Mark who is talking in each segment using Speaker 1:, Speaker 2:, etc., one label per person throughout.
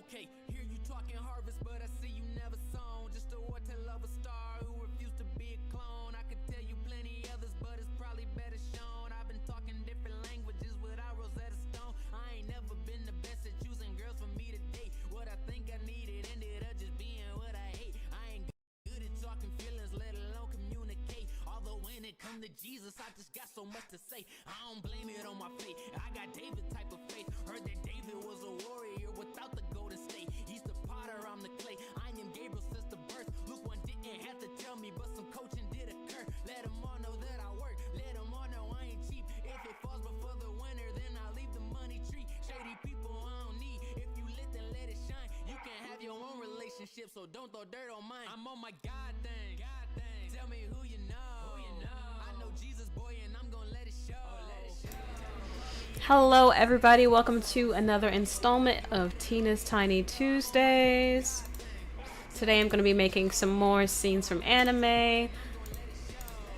Speaker 1: Okay, hear you talking harvest, but I see you never sown. Just a wartale of a star who refused to be a clone. I could tell you plenty others, but it's probably better shown. I've been talking different languages without Rosetta Stone. I ain't never been the best at choosing girls for me to date. What I think I needed ended up just being what I hate. I ain't good at talking feelings, let alone communicate. Although when it come to Jesus, I just got so much to say. I don't blame it on my fate. I got David type of faith. Heard that David was a warrior without the golden state. He's the potter, I'm the clay. I am Gabriel since the birth. Luke 1 didn't have to tell me, but some coaching did occur. Let them all know that I work. Let them all know I ain't cheap. If it falls before the winter, then I leave the money tree. Shady people I don't need. If you lit, then let it shine. You can have your own relationship, so don't throw dirt on mine. I'm on my God thing. Tell me who you know. I know Jesus, boy, and I'm gonna let it show.
Speaker 2: Hello everybody, welcome to another installment of Tina's Tiny Tuesdays. Today I'm going to be making some more scenes from anime.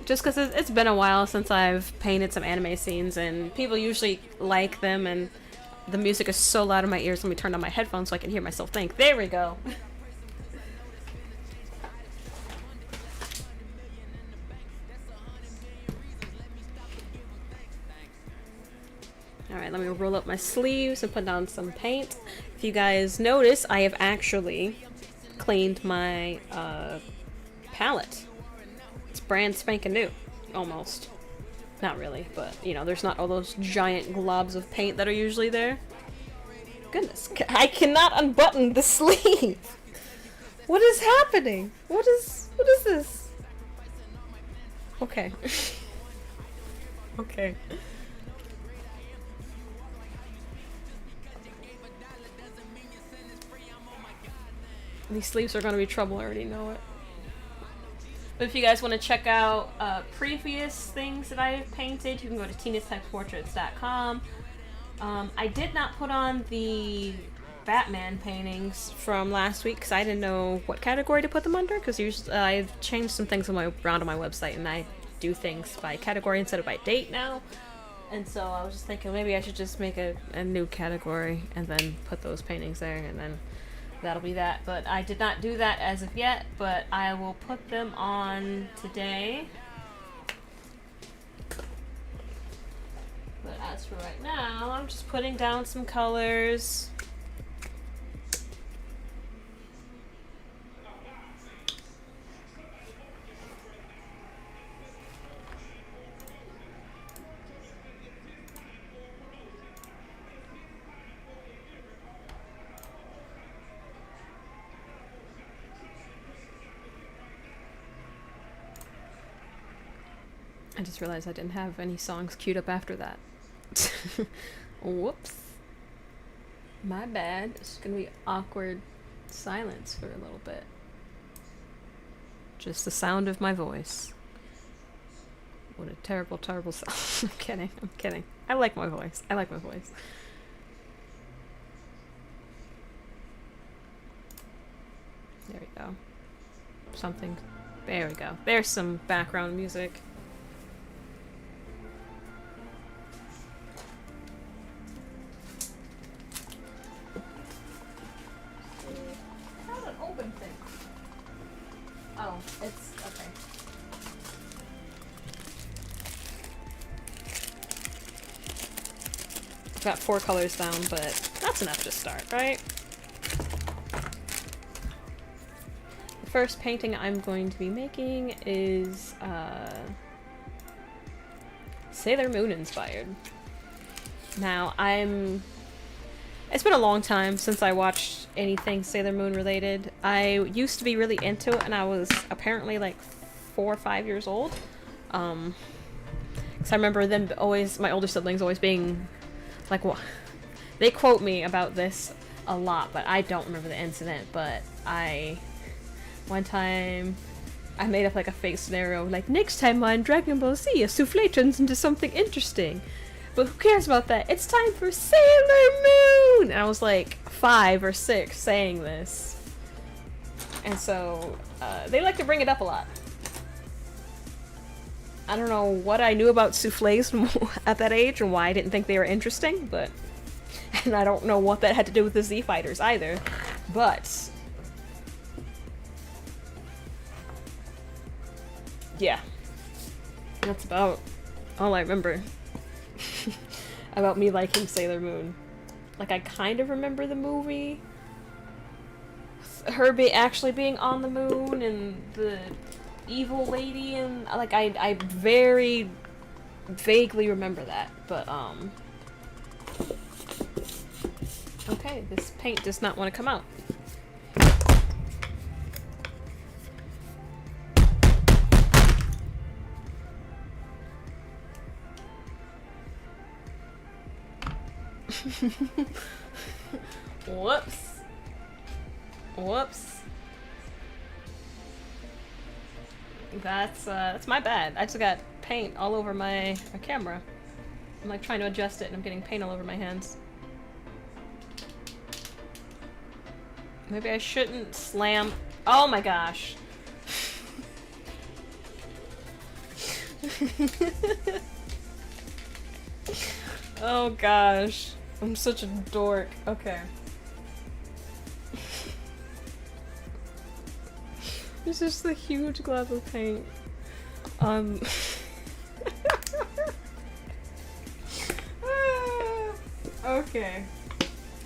Speaker 2: Just because it's been a while since I've painted some anime scenes and people usually like them, and the music is so loud in my ears. Let me turn on my headphones so I can hear myself think. There we go. Alright, let me roll up my sleeves and put down some paint. If you guys notice, I have actually cleaned my palette. It's brand spanking new. Almost. Not really, but you know, there's not all those giant globs of paint that are usually there. Goodness, I cannot unbutton the sleeve! What is happening? What is this? Okay. Okay. These sleeves are going to be trouble, I already know it. But if you guys want to check out previous things that I've painted, you can go to tinastypesportraits.com. I did not put on the Batman paintings from last week because I didn't know what category to put them under, because I've changed some things around on my website and I do things by category instead of by date now. And so I was just thinking maybe I should just make a new category and then put those paintings there, and then that'll be that. But I did not do that as of yet, but I will put them on today. But as for right now, I'm just putting down some colors. I just realized I didn't have any songs queued up after that. Whoops. My bad. It's gonna be awkward silence for a little bit. Just the sound of my voice. What a terrible, terrible sound. I'm kidding. I like my voice. There we go. There we go. There's some background music. Oh, it's okay. Got 4 colors down, but that's enough to start, right? The first painting I'm going to be making is Sailor Moon inspired. Now, it's been a long time since I watched anything Sailor Moon related. I used to be really into it, and I was apparently like 4 or 5 years old. Because I remember them always, my older siblings always being like, what? They quote me about this a lot, but I don't remember the incident. But one time, I made up like a fake scenario, like, next time on Dragon Ball Z, a souffle turns into something interesting. But who cares about that? It's time for Sailor Moon! And I was like 5 or 6 saying this. And so, they like to bring it up a lot. I don't know what I knew about souffles at that age and why I didn't think they were interesting, but And I don't know what that had to do with the Z Fighters either, but yeah, that's about all I remember about me liking Sailor Moon. Like, I kind of remember the movie, her actually being on the moon, and the evil lady, and like I very vaguely remember that, but okay, this paint does not want to come out. Whoops. Whoops. That's my bad. I just got paint all over my camera. I'm like trying to adjust it and I'm getting paint all over my hands. Maybe I shouldn't slam. Oh my gosh. Oh gosh. I'm such a dork. Okay. It's just a huge glob of paint. Okay.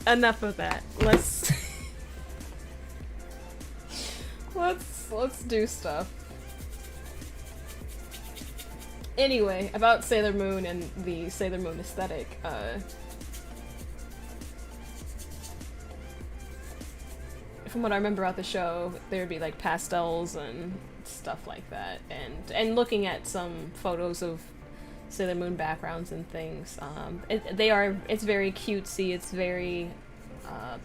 Speaker 2: Enough of that. Let's do stuff. Anyway, about Sailor Moon and the Sailor Moon aesthetic, from what I remember about the show, there would be like pastels and stuff like that, and looking at some photos of Sailor Moon backgrounds and things, it's very cutesy, it's very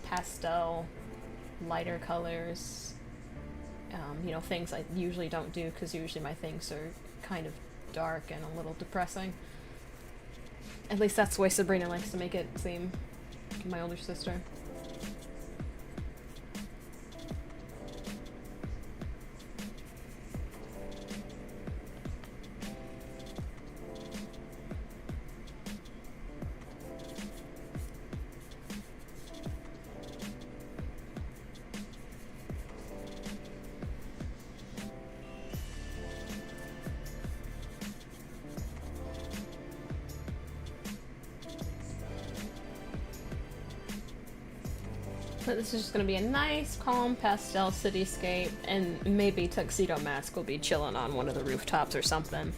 Speaker 2: pastel, lighter colors, you know, things I usually don't do because usually my things are kind of dark and a little depressing. At least that's the way Sabrina likes to make it seem, my older sister. But this is just gonna be a nice, calm pastel cityscape, and maybe Tuxedo Mask will be chilling on one of the rooftops or something.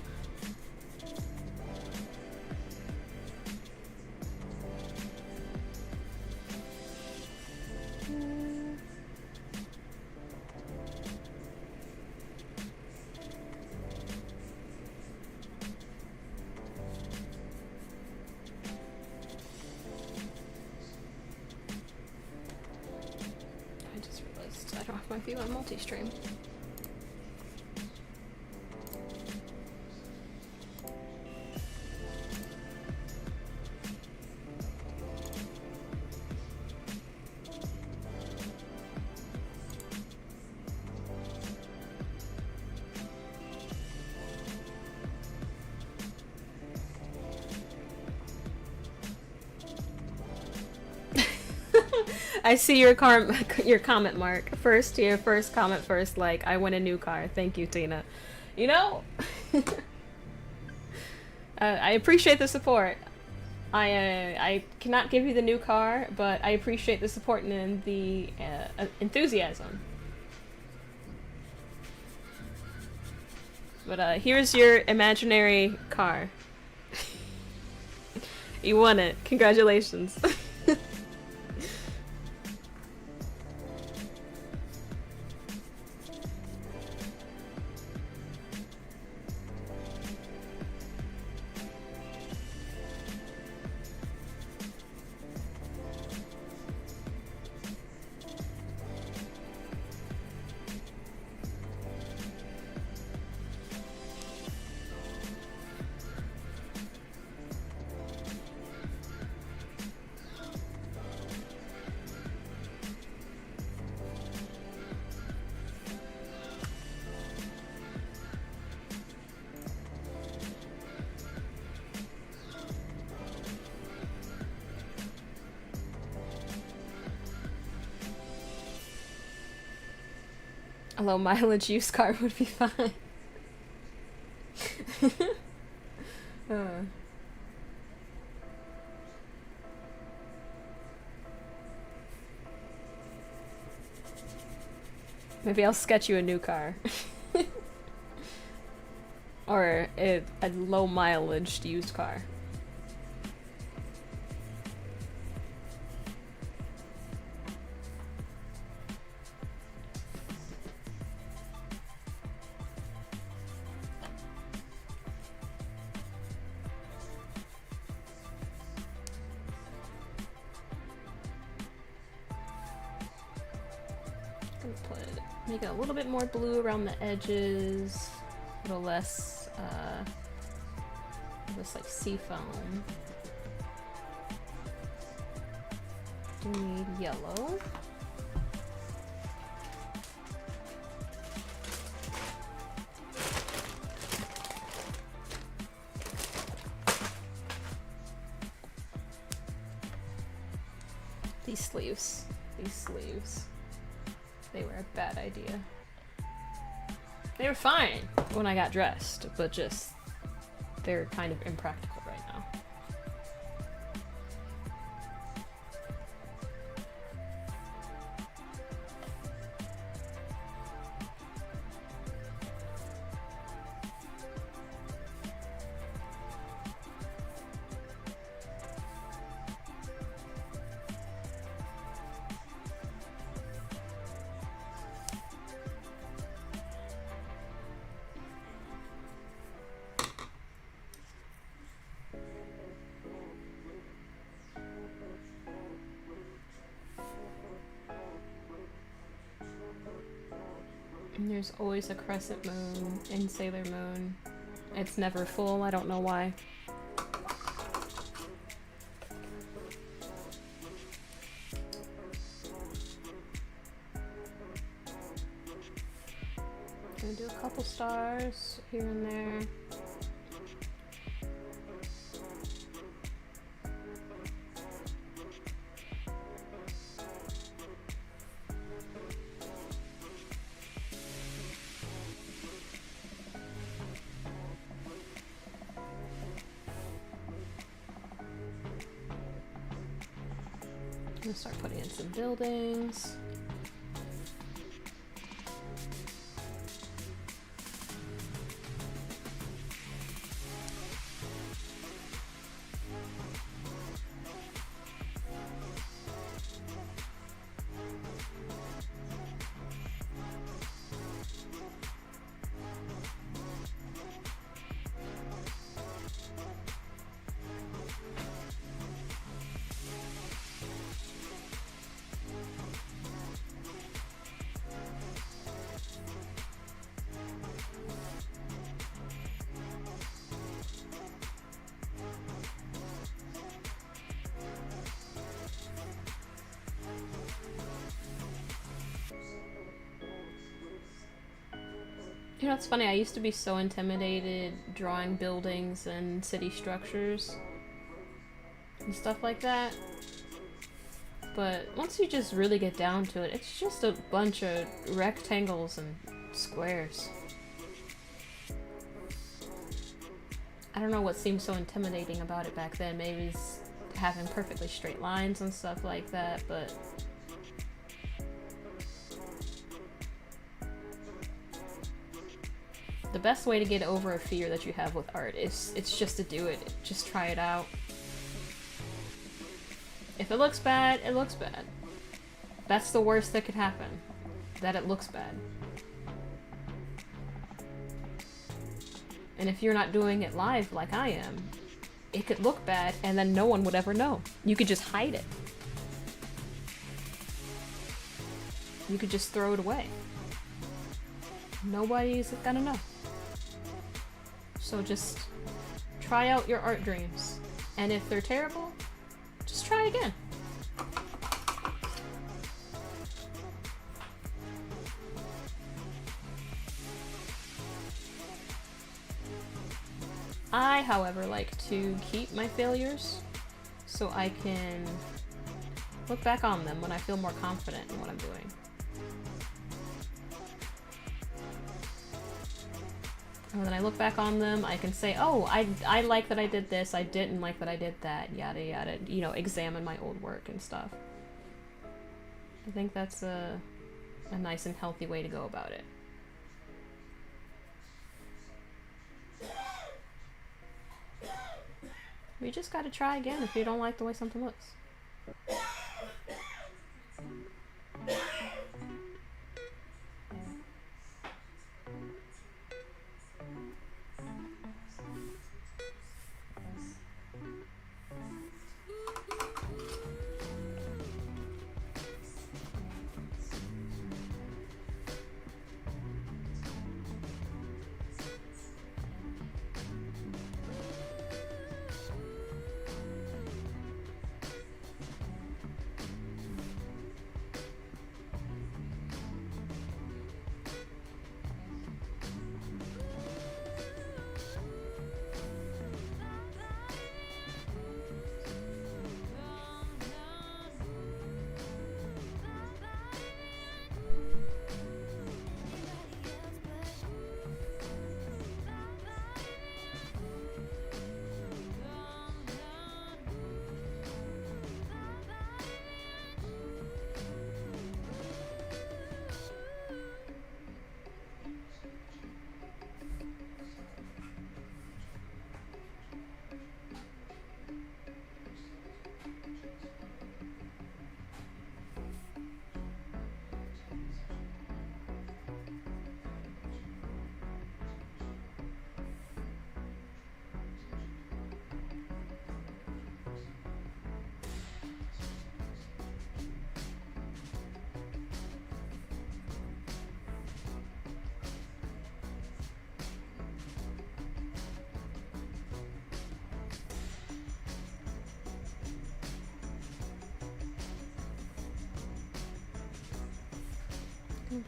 Speaker 2: Might be my multi-stream. I see your comment, Mark. Your first comment first, like, I want a new car. Thank you, Tina. You know, I appreciate the support. I cannot give you the new car, but I appreciate the support and the enthusiasm. But here's your imaginary car. You won it. Congratulations. A low mileage used car would be fine. Maybe I'll sketch you a new car. Or a low mileage used car. Make it a little bit more blue around the edges, a little less, this like sea foam. Do we need yellow? These sleeves. They were a bad idea. They were fine when I got dressed, but just, they're kind of impractical right now. And there's always a crescent moon in Sailor Moon. It's never full, I don't know why. Gonna do a couple stars here and there. I'm gonna start putting in some buildings. You know, it's funny, I used to be so intimidated drawing buildings and city structures and stuff like that. But once you just really get down to it, it's just a bunch of rectangles and squares. I don't know what seemed so intimidating about it back then. Maybe it's having perfectly straight lines and stuff like that, but the best way to get over a fear that you have with art is it's just to do it. Just try it out. If it looks bad, it looks bad. That's the worst that could happen. That it looks bad. And if you're not doing it live like I am, it could look bad and then no one would ever know. You could just hide it. You could just throw it away. Nobody's gonna know. So just try out your art dreams. And if they're terrible, just try again. I, however, like to keep my failures so I can look back on them when I feel more confident in what I'm doing. And then I look back on them, I can say, oh, I like that I did this, I didn't like that I did that, yada yada, you know, examine my old work and stuff. I think that's a nice and healthy way to go about it. You just gotta try again if you don't like the way something looks.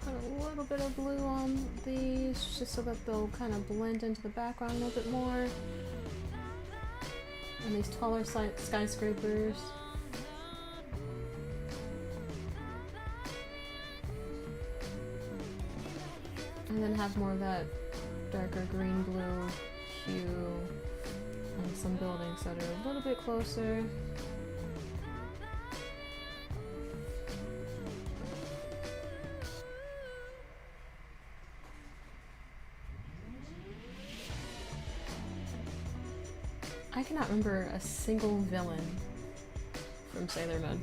Speaker 2: Put a little bit of blue on these just so that they'll kind of blend into the background a little bit more. And these taller skyscrapers. And then have more of that darker green blue hue and some buildings that are a little bit closer. I cannot remember a single villain from Sailor Moon.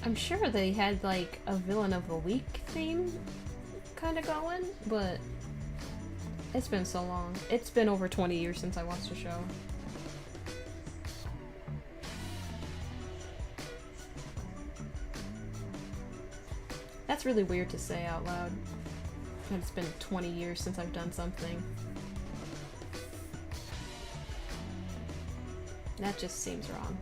Speaker 2: I'm sure they had like a villain of the week theme kind of going, but it's been so long. It's been over 20 years since I watched the show. That's really weird to say out loud. It's been 20 years since I've done something. That just seems wrong.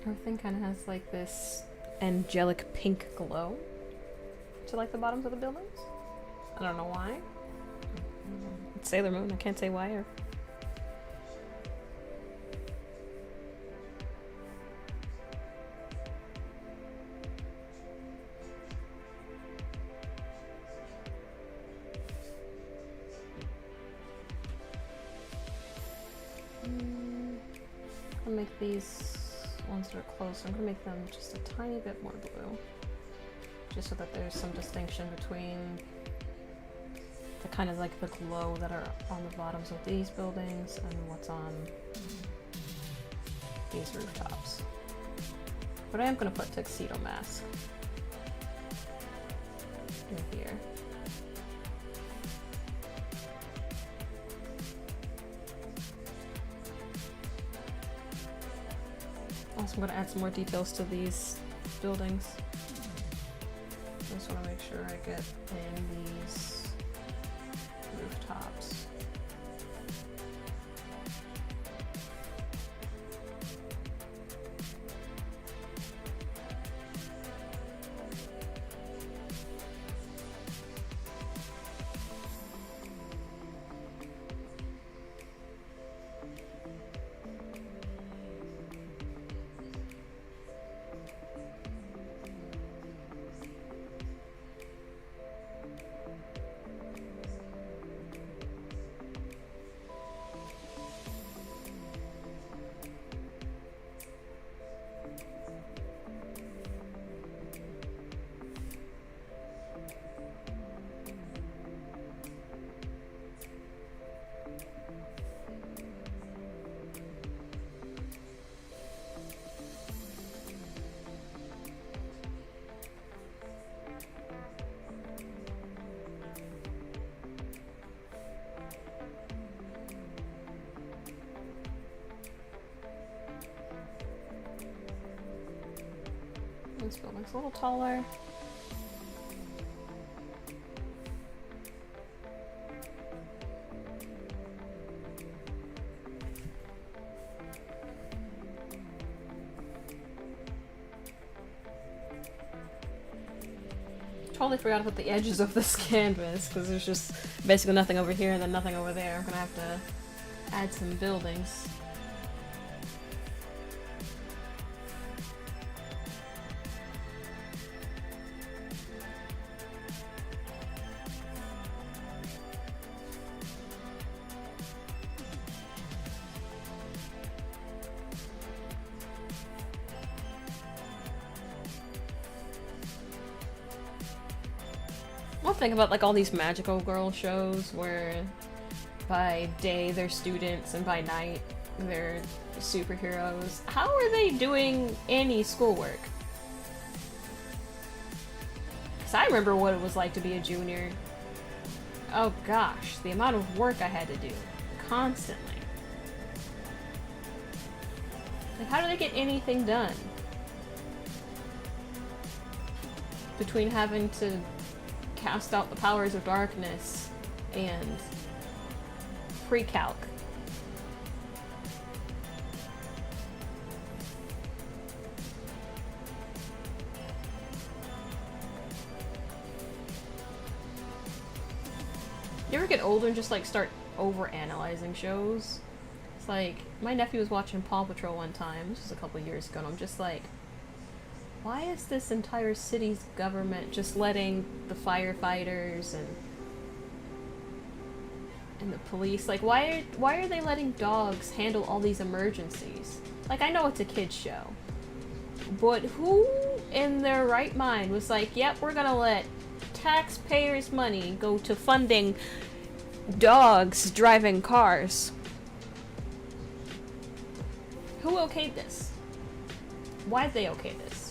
Speaker 2: Everything kind of has like this angelic pink glow to like the bottoms of the buildings. I don't know why. It's Sailor Moon, I can't say why. I'll make these ones that are close, I'm gonna make them just a tiny bit more blue. Just so that there's some distinction between the kind of like the glow that are on the bottoms of these buildings and what's on these rooftops. But I am gonna put Tuxedo Mask in here. Also, I'm going to add some more details to these buildings. I just want to make sure I get in these rooftops. This building's a little taller. Totally forgot to put the edges of this canvas because there's just basically nothing over here and then nothing over there. I'm gonna have to add some buildings. One thing about like all these magical girl shows where by day they're students and by night they're superheroes. How are they doing any schoolwork? Because I remember what it was like to be a junior. Oh gosh, the amount of work I had to do constantly. Like, how do they get anything done? Between having to cast out the powers of darkness and pre-calc. You ever get older and just like start over-analyzing shows? It's like, my nephew was watching Paw Patrol one time, this was a couple years ago, and I'm just like, why is this entire city's government just letting the firefighters and the police, like, why are they letting dogs handle all these emergencies? Like, I know it's a kid's show, but who in their right mind was like, yep, we're gonna let taxpayers' money go to funding dogs driving cars? Who okayed this? Why did they okay this?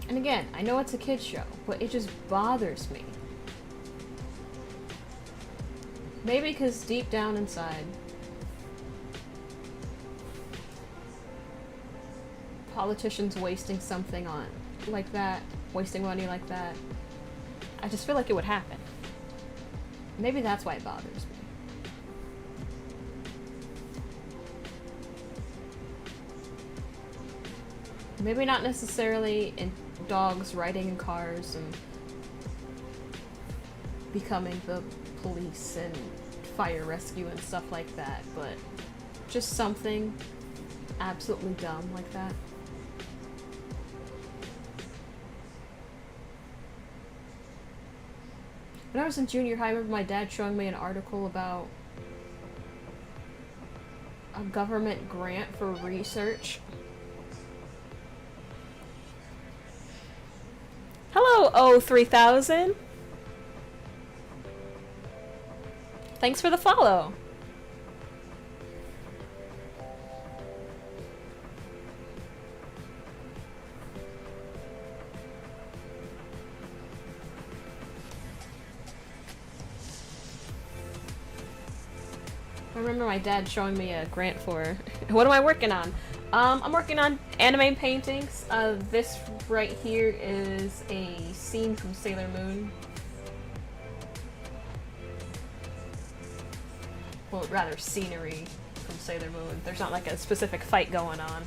Speaker 2: And again, I know it's a kid's show, but it just bothers me. Maybe because deep down inside, politicians wasting something on like that, wasting money like that, I just feel like it would happen. Maybe that's why it bothers me. Maybe not necessarily in dogs riding in cars and becoming the police and fire rescue and stuff like that, but just something absolutely dumb like that. When I was in junior high, I remember my dad showing me an article about a government grant for research. Hello, O3000! Thanks for the follow! I remember my dad showing me a grant for... What am I working on? I'm working on anime paintings. This right here is a scene from Sailor Moon. Well, rather scenery from Sailor Moon. There's not like a specific fight going on.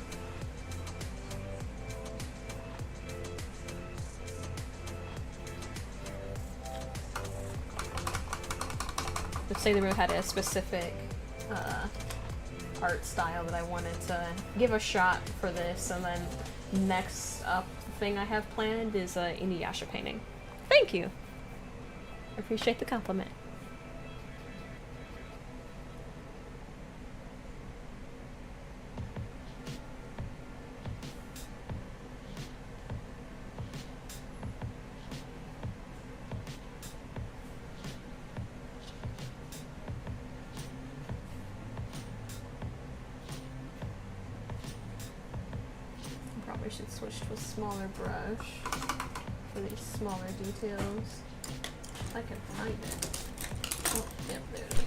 Speaker 2: But Sailor Moon had a specific art style that I wanted to give a shot for this, and then next up thing I have planned is a Inuyasha painting. Thank you! I appreciate the compliment. Probably should switch to a smaller brush for these smaller details. If I can find it. Oh, yep, there it is.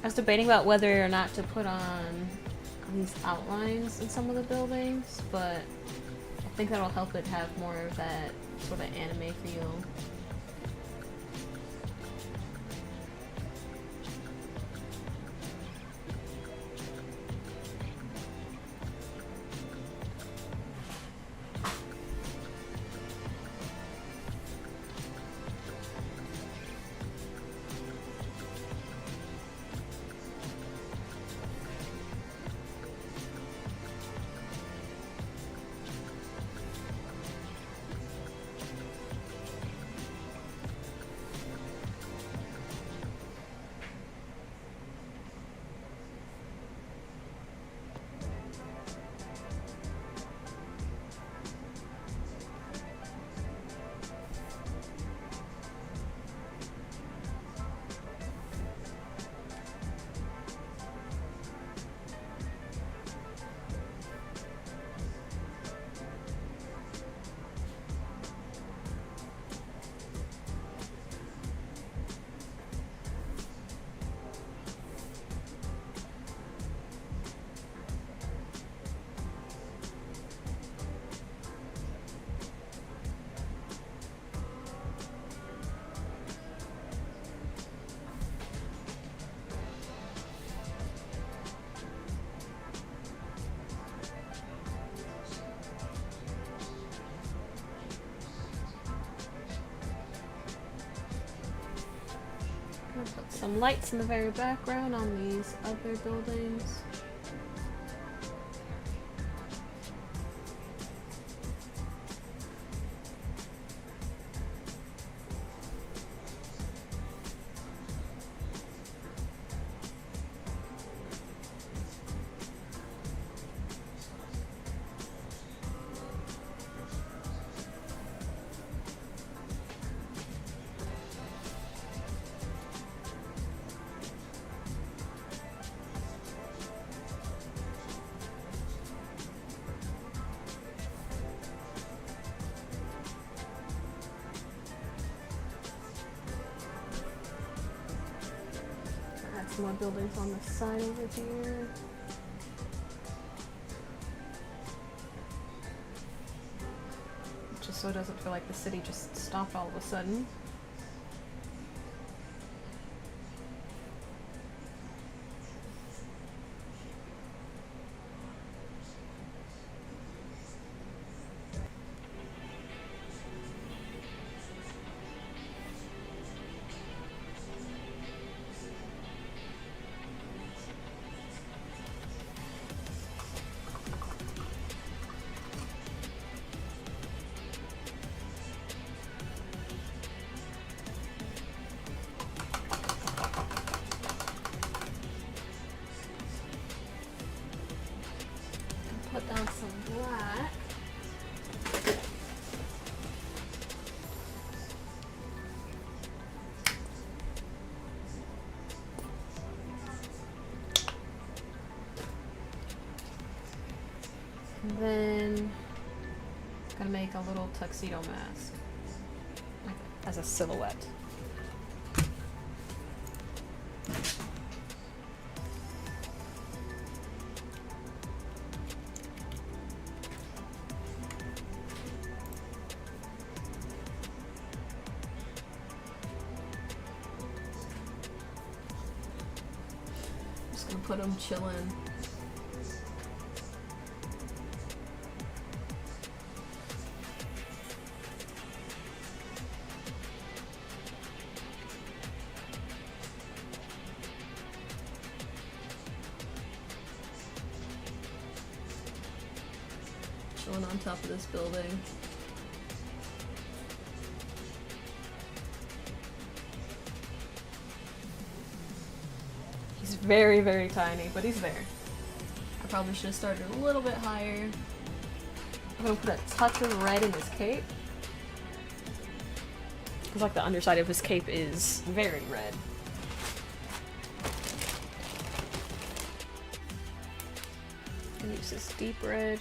Speaker 2: I was debating about whether or not to put on these outlines in some of the buildings, but I think that'll help it have more of that sort of anime feel. I'll put some lights in the very background on these other buildings. More buildings on the side over here. Just so it doesn't feel like the city just stopped all of a sudden. Put down some black. And then I'm gonna make a little tuxedo mask as a silhouette. Put him chilling. Chilling on top of this building. He's very, very tiny, but he's there. I probably should have started a little bit higher. I'm gonna put a touch of red in his cape. Because like the underside of his cape is very red. And use this deep red.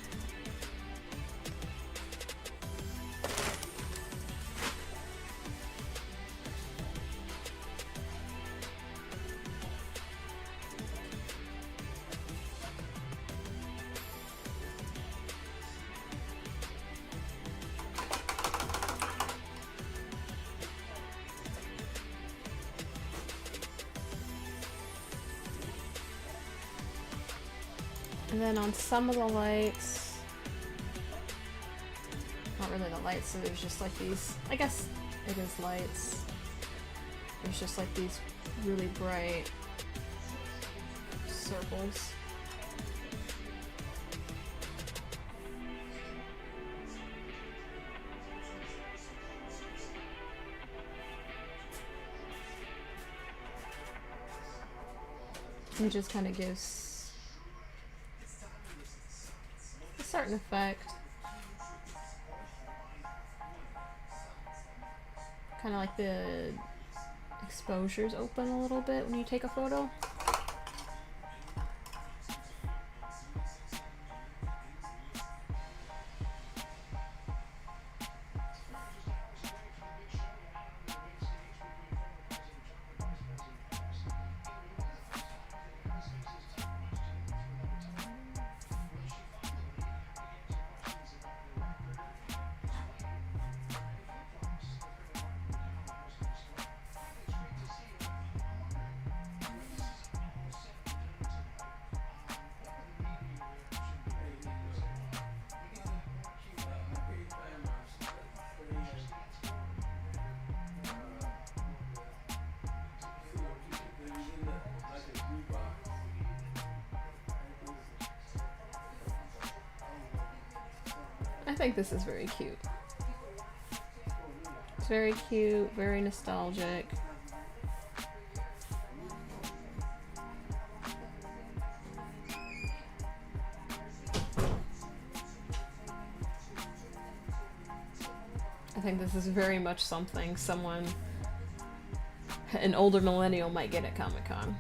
Speaker 2: And then on some of the lights, not really the lights, so there's just like these, I guess it is lights. There's just like these really bright circles. It just kind of gives a certain effect. Kind of like the exposures open a little bit when you take a photo. think this is very cute. It's very cute, very nostalgic. I think this is very much something someone, an older millennial, might get at Comic-Con.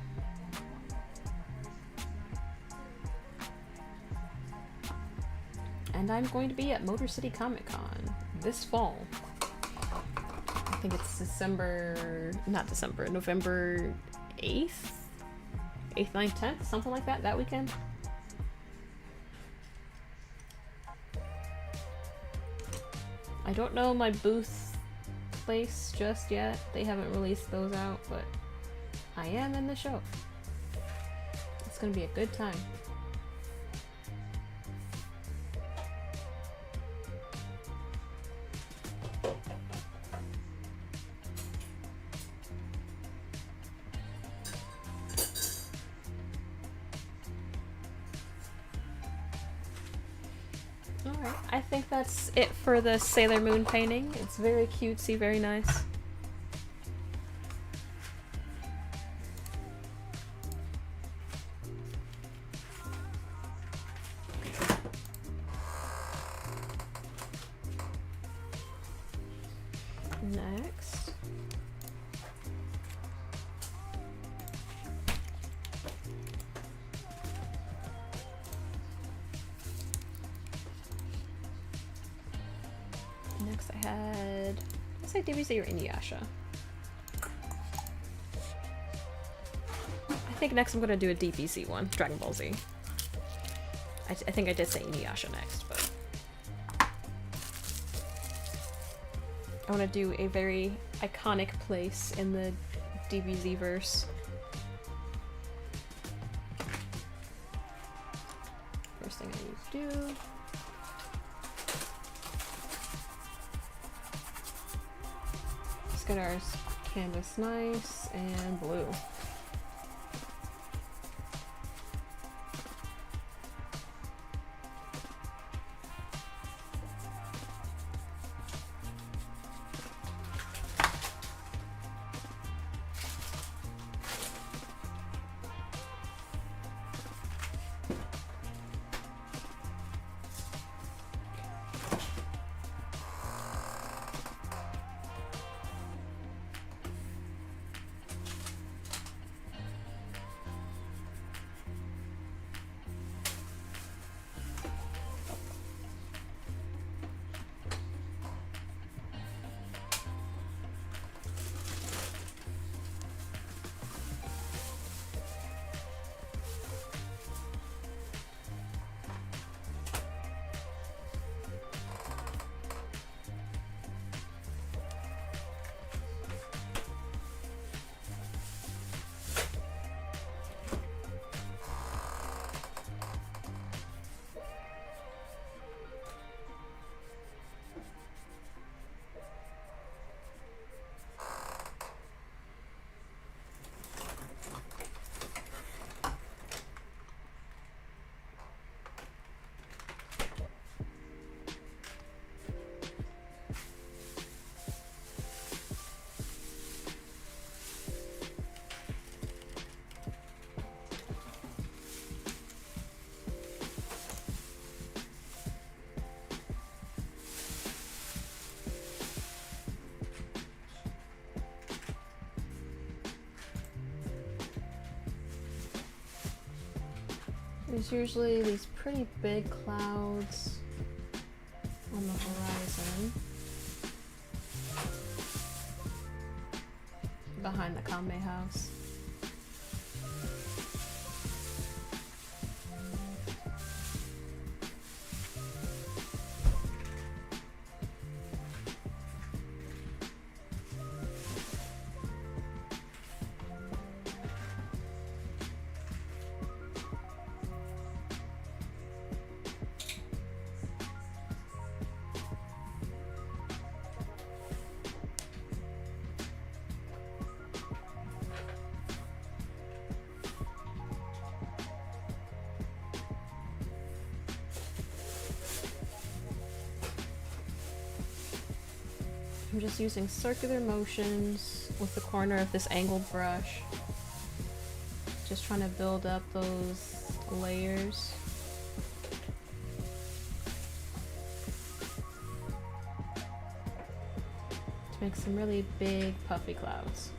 Speaker 2: And I'm going to be at Motor City Comic Con this fall. I think it's November 8th? 8th, 9th, 10th? Something like that, that weekend. I don't know my booth place just yet. They haven't released those out, but I am in the show. It's gonna be a good time. Alright, I think that's it for the Sailor Moon painting. It's very cutesy, very nice. Next. Next I had, let's say DBZ or Inuyasha. I think next I'm gonna do a DBZ one, Dragon Ball Z. I think I did say Inuyasha next, but I want to do a very iconic place in the DBZ verse. First thing I need to do. Let's get our canvas nice and blue. There's usually these pretty big clouds on the horizon behind the Kanbei house. I'm just using circular motions with the corner of this angled brush. Just trying to build up those layers. To make some really big puffy clouds.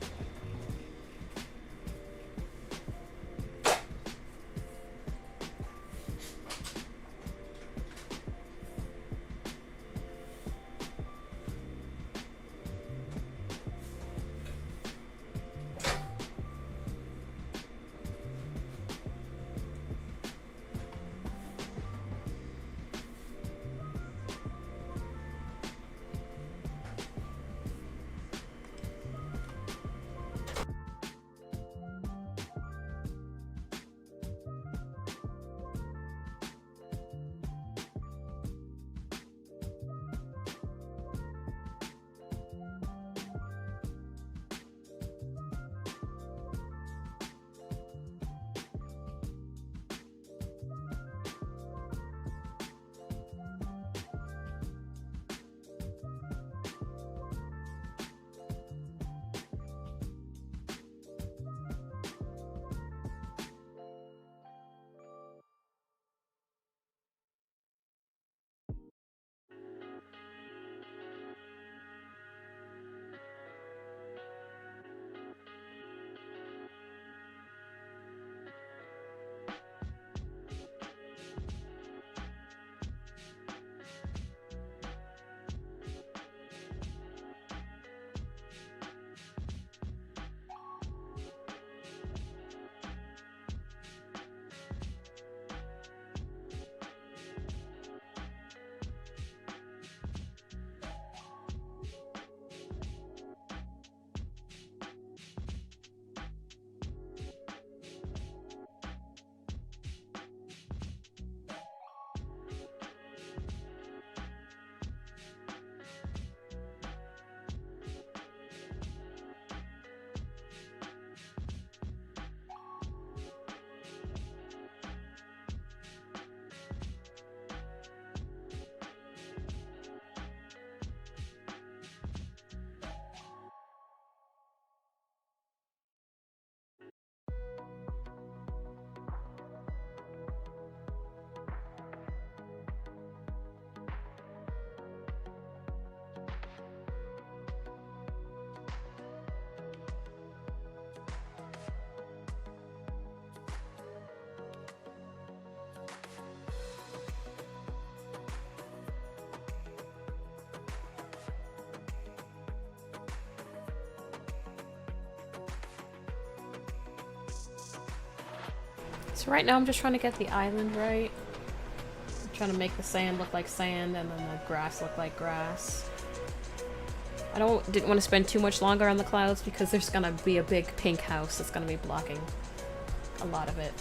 Speaker 2: So right now I'm just trying to get the island right. I'm trying to make the sand look like sand and then the grass look like grass. I didn't want to spend too much longer on the clouds because there's gonna be a big pink house that's gonna be blocking a lot of it.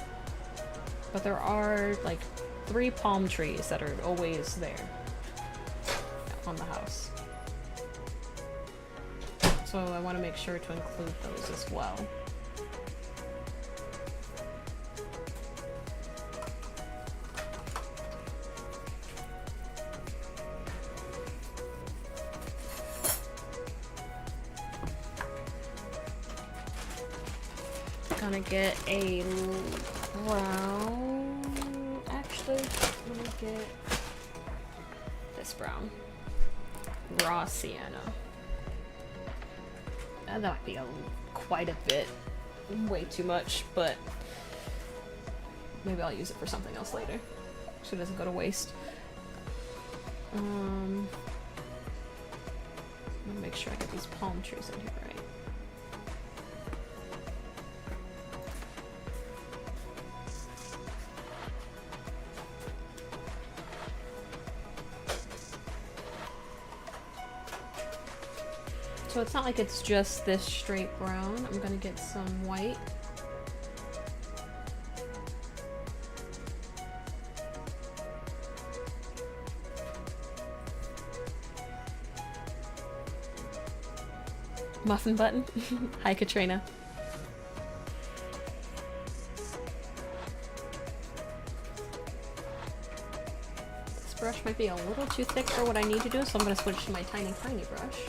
Speaker 2: But there are like 3 palm trees that are always there on the house. So I want to make sure to include those as well. Gonna get a brown. Actually, let me get this brown. Raw sienna. That might be quite a bit. Way too much, but maybe I'll use it for something else later so it doesn't go to waste. I'm gonna make sure I get these palm trees in here right. So it's not like it's just this straight brown. I'm gonna get some white. Muffin button. Hi, Katrina. This brush might be a little too thick for what I need to do, so I'm gonna switch to my tiny brush.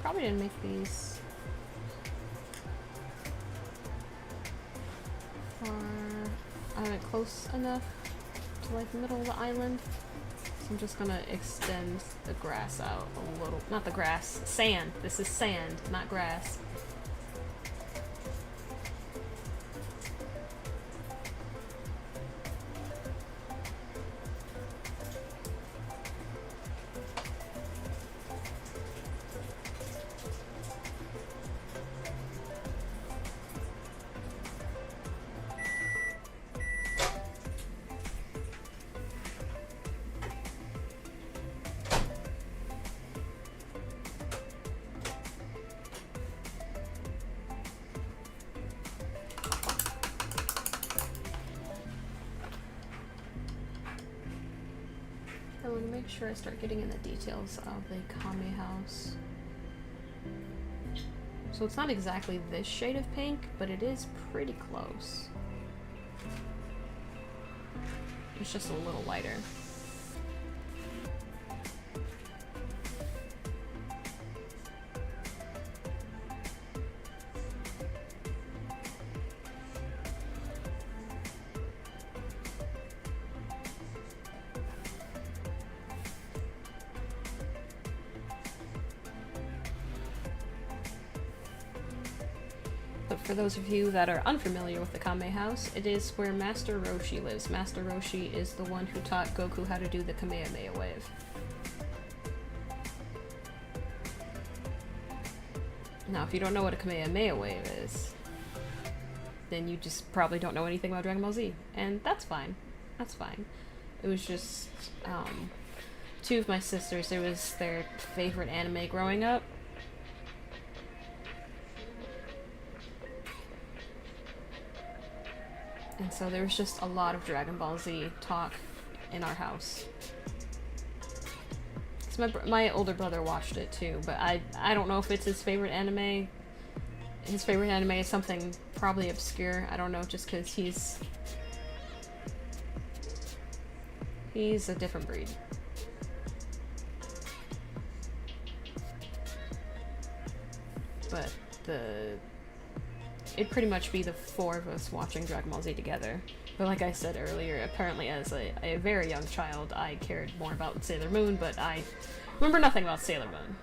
Speaker 2: probably didn't make these far, I don't know, close enough to like the middle of the island. So I'm just gonna extend the grass out a little. Not the grass, sand. This is sand, not grass. I want to make sure I start getting in the details of the Kame house. So it's not exactly this shade of pink, but it is pretty close. It's just a little lighter. But for those of you that are unfamiliar with the Kame house, it is where Master Roshi lives. Master Roshi is the one who taught Goku how to do the Kamehameha wave. Now, if you don't know what a Kamehameha wave is, then you just probably don't know anything about Dragon Ball Z. And that's fine. That's fine. It was just, two of my sisters, it was their favorite anime growing up. And so there was just a lot of Dragon Ball Z talk in our house. Because my older brother watched it too, but I don't know if it's his favorite anime. His favorite anime is something probably obscure. I don't know, just because he's a different breed. But it'd pretty much be the four of us watching Dragon Ball Z together. But like I said earlier, apparently as a very young child, I cared more about Sailor Moon, but I remember nothing about Sailor Moon.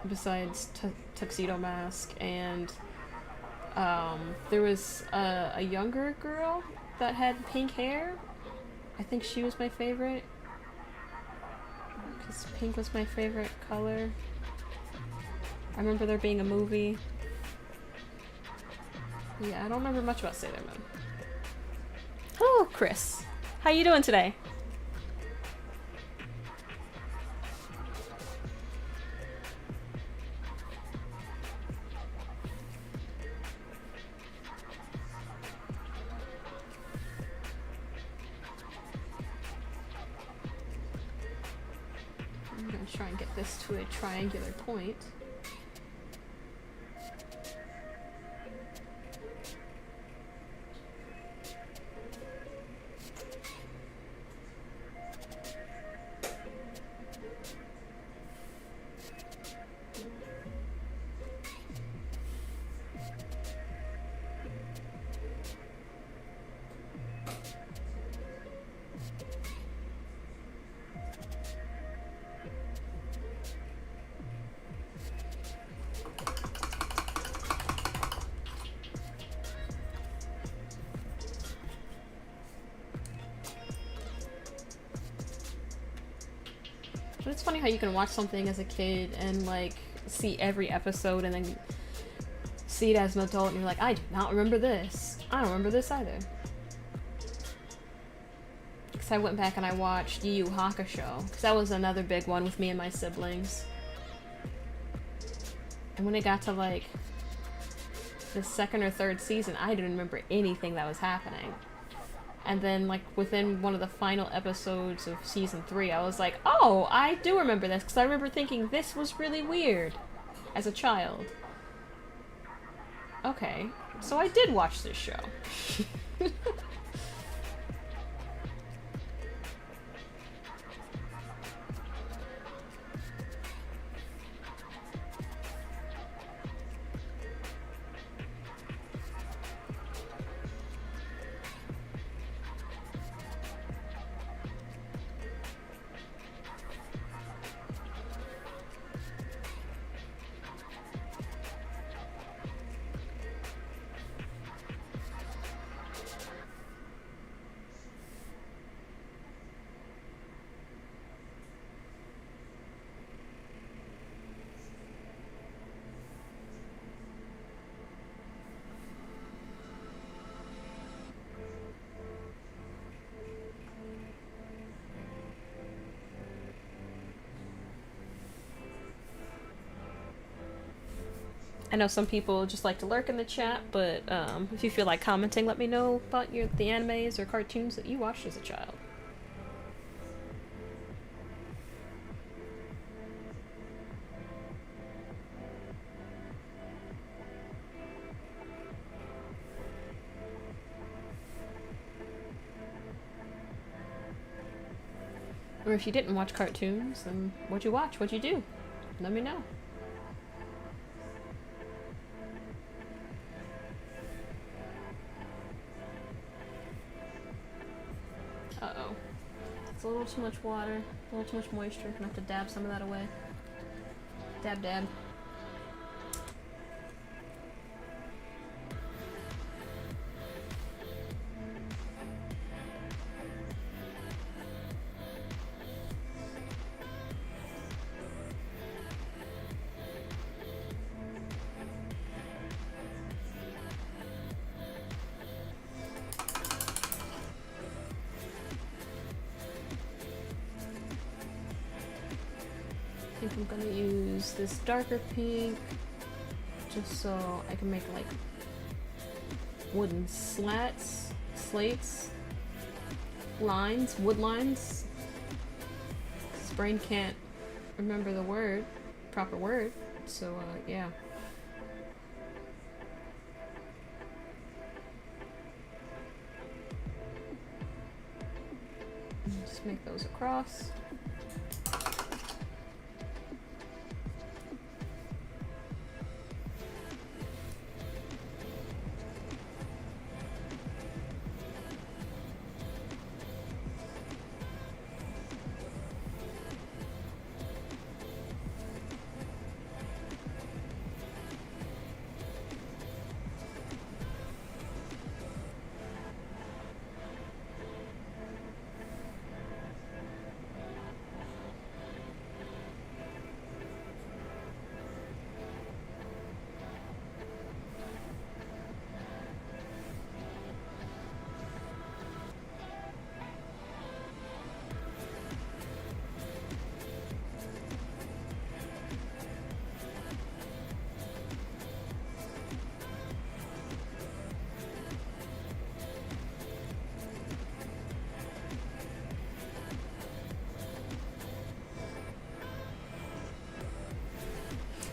Speaker 2: Besides Tuxedo Mask, and there was a younger girl that had pink hair. I think she was my favorite, because pink was my favorite color. I remember there being a movie. Yeah, I don't remember much about Sailor Moon. Oh, Chris. How you doing today? I'm gonna try and get this to a triangular point. But it's funny how you can watch something as a kid and, like, see every episode and then see it as an adult and you're like, I do not remember this. I don't remember this either. Because I went back and I watched Yu Yu Hakusho, because that was another big one with me and my siblings. And when it got to, like, the second or third season, I didn't remember anything that was happening. And then, like, within one of the final episodes of season 3, I was like, oh, I do remember this, because I remember thinking this was really weird as a child. Okay, so I did watch this show. know some people just like to lurk in the chat, but if you feel like commenting, let me know about the animes or cartoons that you watched as a child. Or if you didn't watch cartoons, then what'd you watch? What'd you do? Let me know. Uh-oh. It's a little too much water, a little too much moisture. Gonna have to dab some of that away. Dab, dab. I think I'm gonna use this darker pink just so I can make like wooden slates, lines, wood lines. His brain can't remember the proper word, so yeah. Just make those across.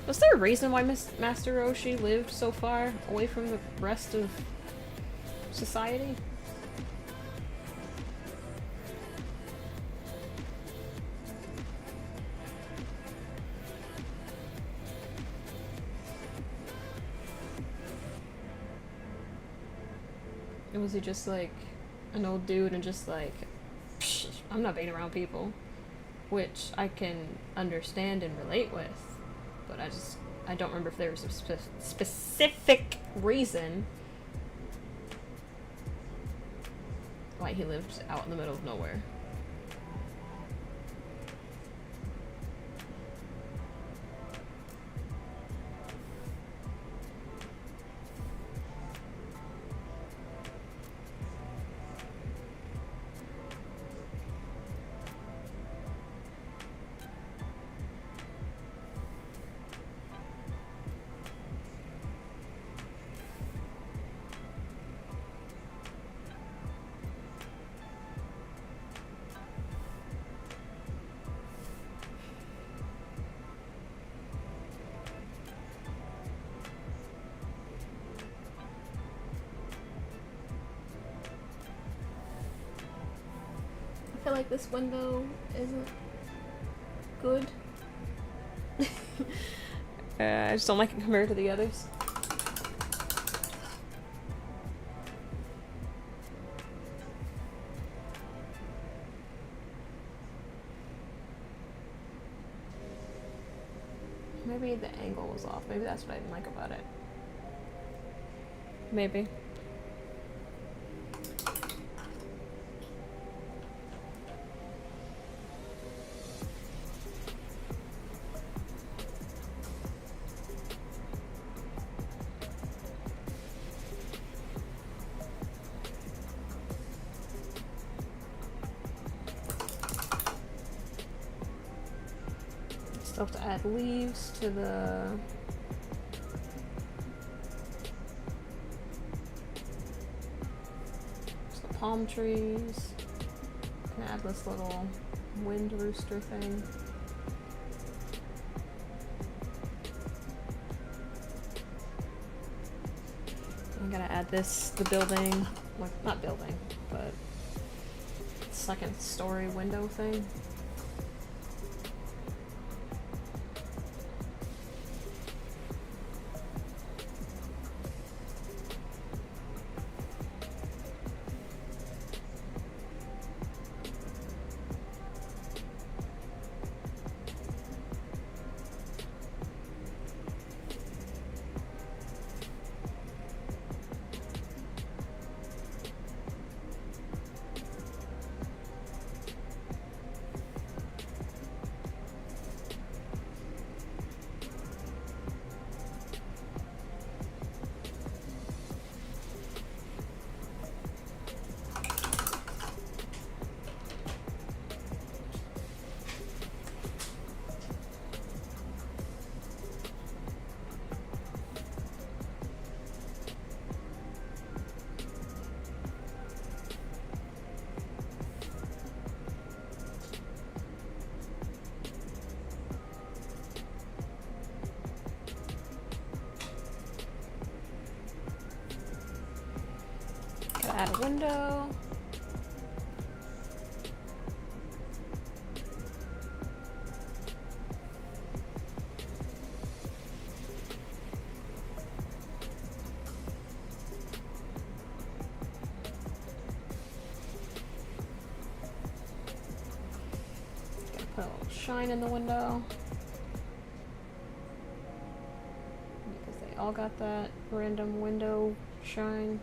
Speaker 2: Was there a reason why Master Roshi lived so far away from the rest of society? Or was he just like an old dude and just like, psh, I'm not being around people, which I can understand and relate with. But I don't remember if there was a specific reason why he lived out in the middle of nowhere. I feel like this window isn't good. I just don't like it compared to the others. Maybe the angle was off. Maybe that's what I didn't like about it. Maybe. Still have to add leaves to the palm trees. Can add this little wind rooster thing. I'm gonna add the building, like, not building, but second story window thing. Add a window. Gonna put a little shine in the window. Because they all got that random window shine.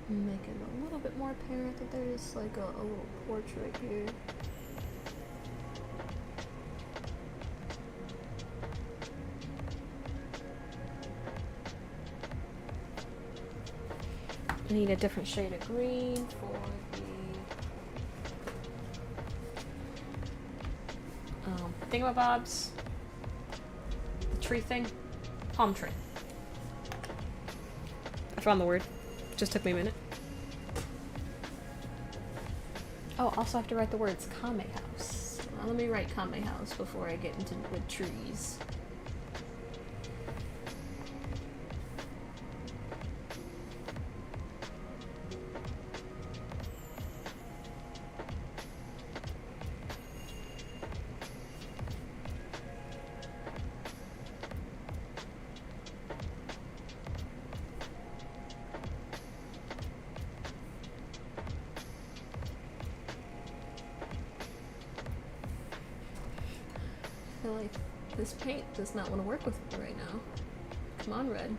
Speaker 2: Make it a little bit more apparent that there's like a little porch right here. I need a different shade of green for the thingamabobs. The tree thing. Palm tree. I found the word. Just took me a minute. Oh, also have to write the words Kame House. Well, let me write Kame House before I get into the trees. I feel like this paint does not want to work with me right now. Come on, red.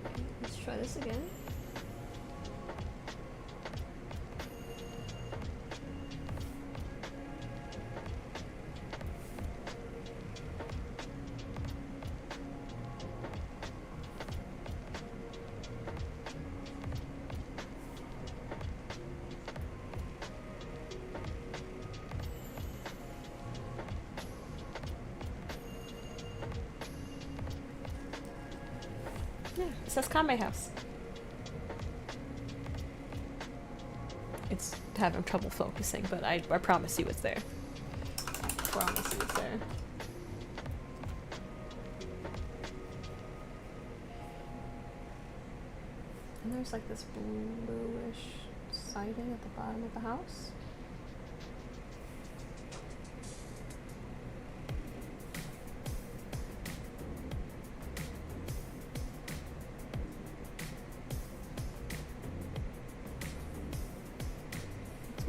Speaker 2: Okay, let's try this again. Yeah, it says Kame House. It's having trouble focusing, but I promise you it's there. I promise you it's there. And there's like this bluish siding at the bottom of the house.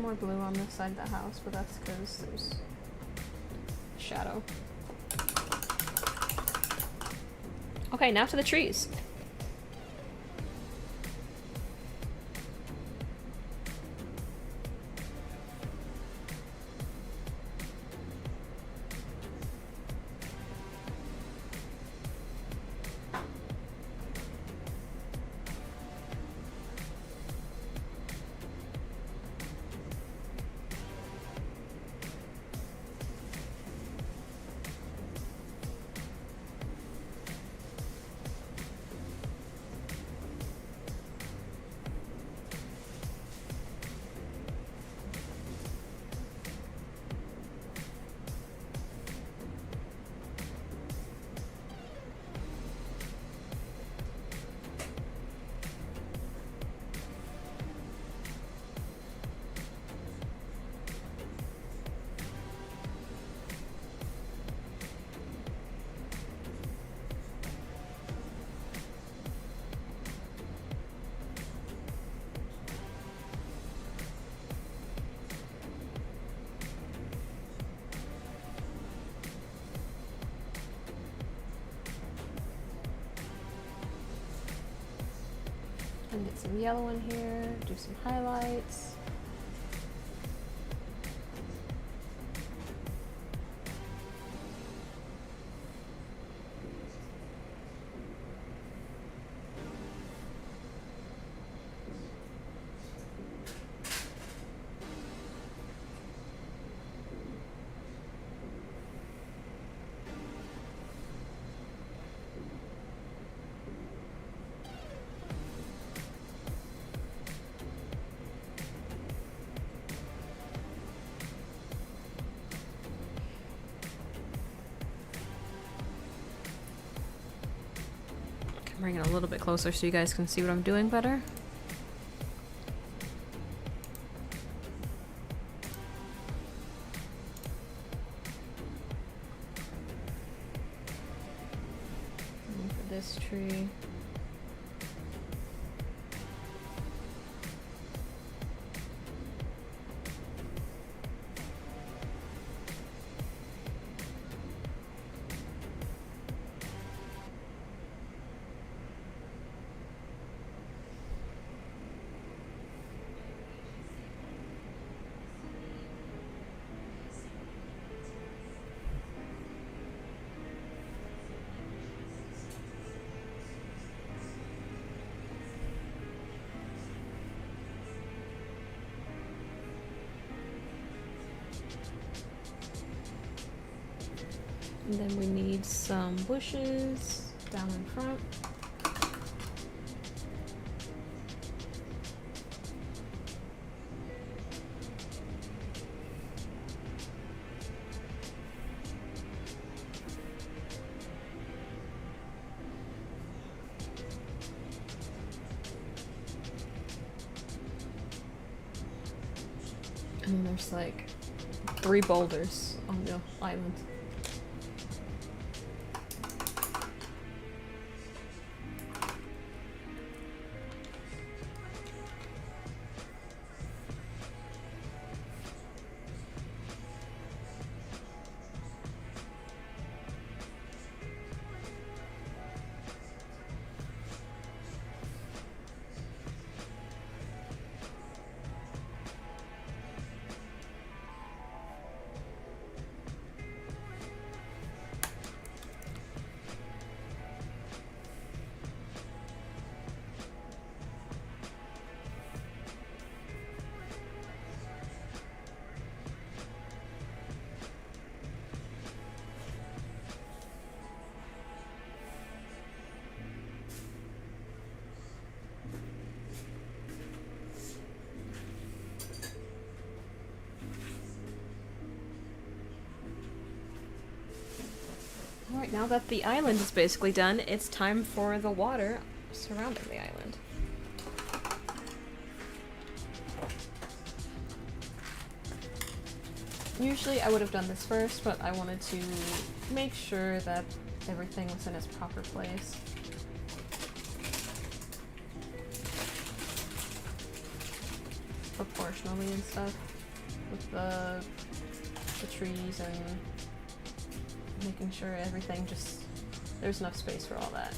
Speaker 2: More blue on this side of the house, but that's because there's shadow. Okay, now to the trees. and get some yellow in here, do some highlights. Bring it a little bit closer so you guys can see what I'm doing better. And for this tree. And then we need some bushes down in front. And then there's like 3 boulders on the island. Alright, now that the island is basically done, it's time for the water surrounding the island. Usually I would have done this first, but I wanted to make sure that everything was in its proper place. Proportionally and stuff, with the trees and making sure everything just, there's enough space for all that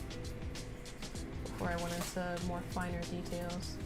Speaker 2: before I went into more finer details.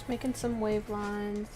Speaker 2: Making some wave lines.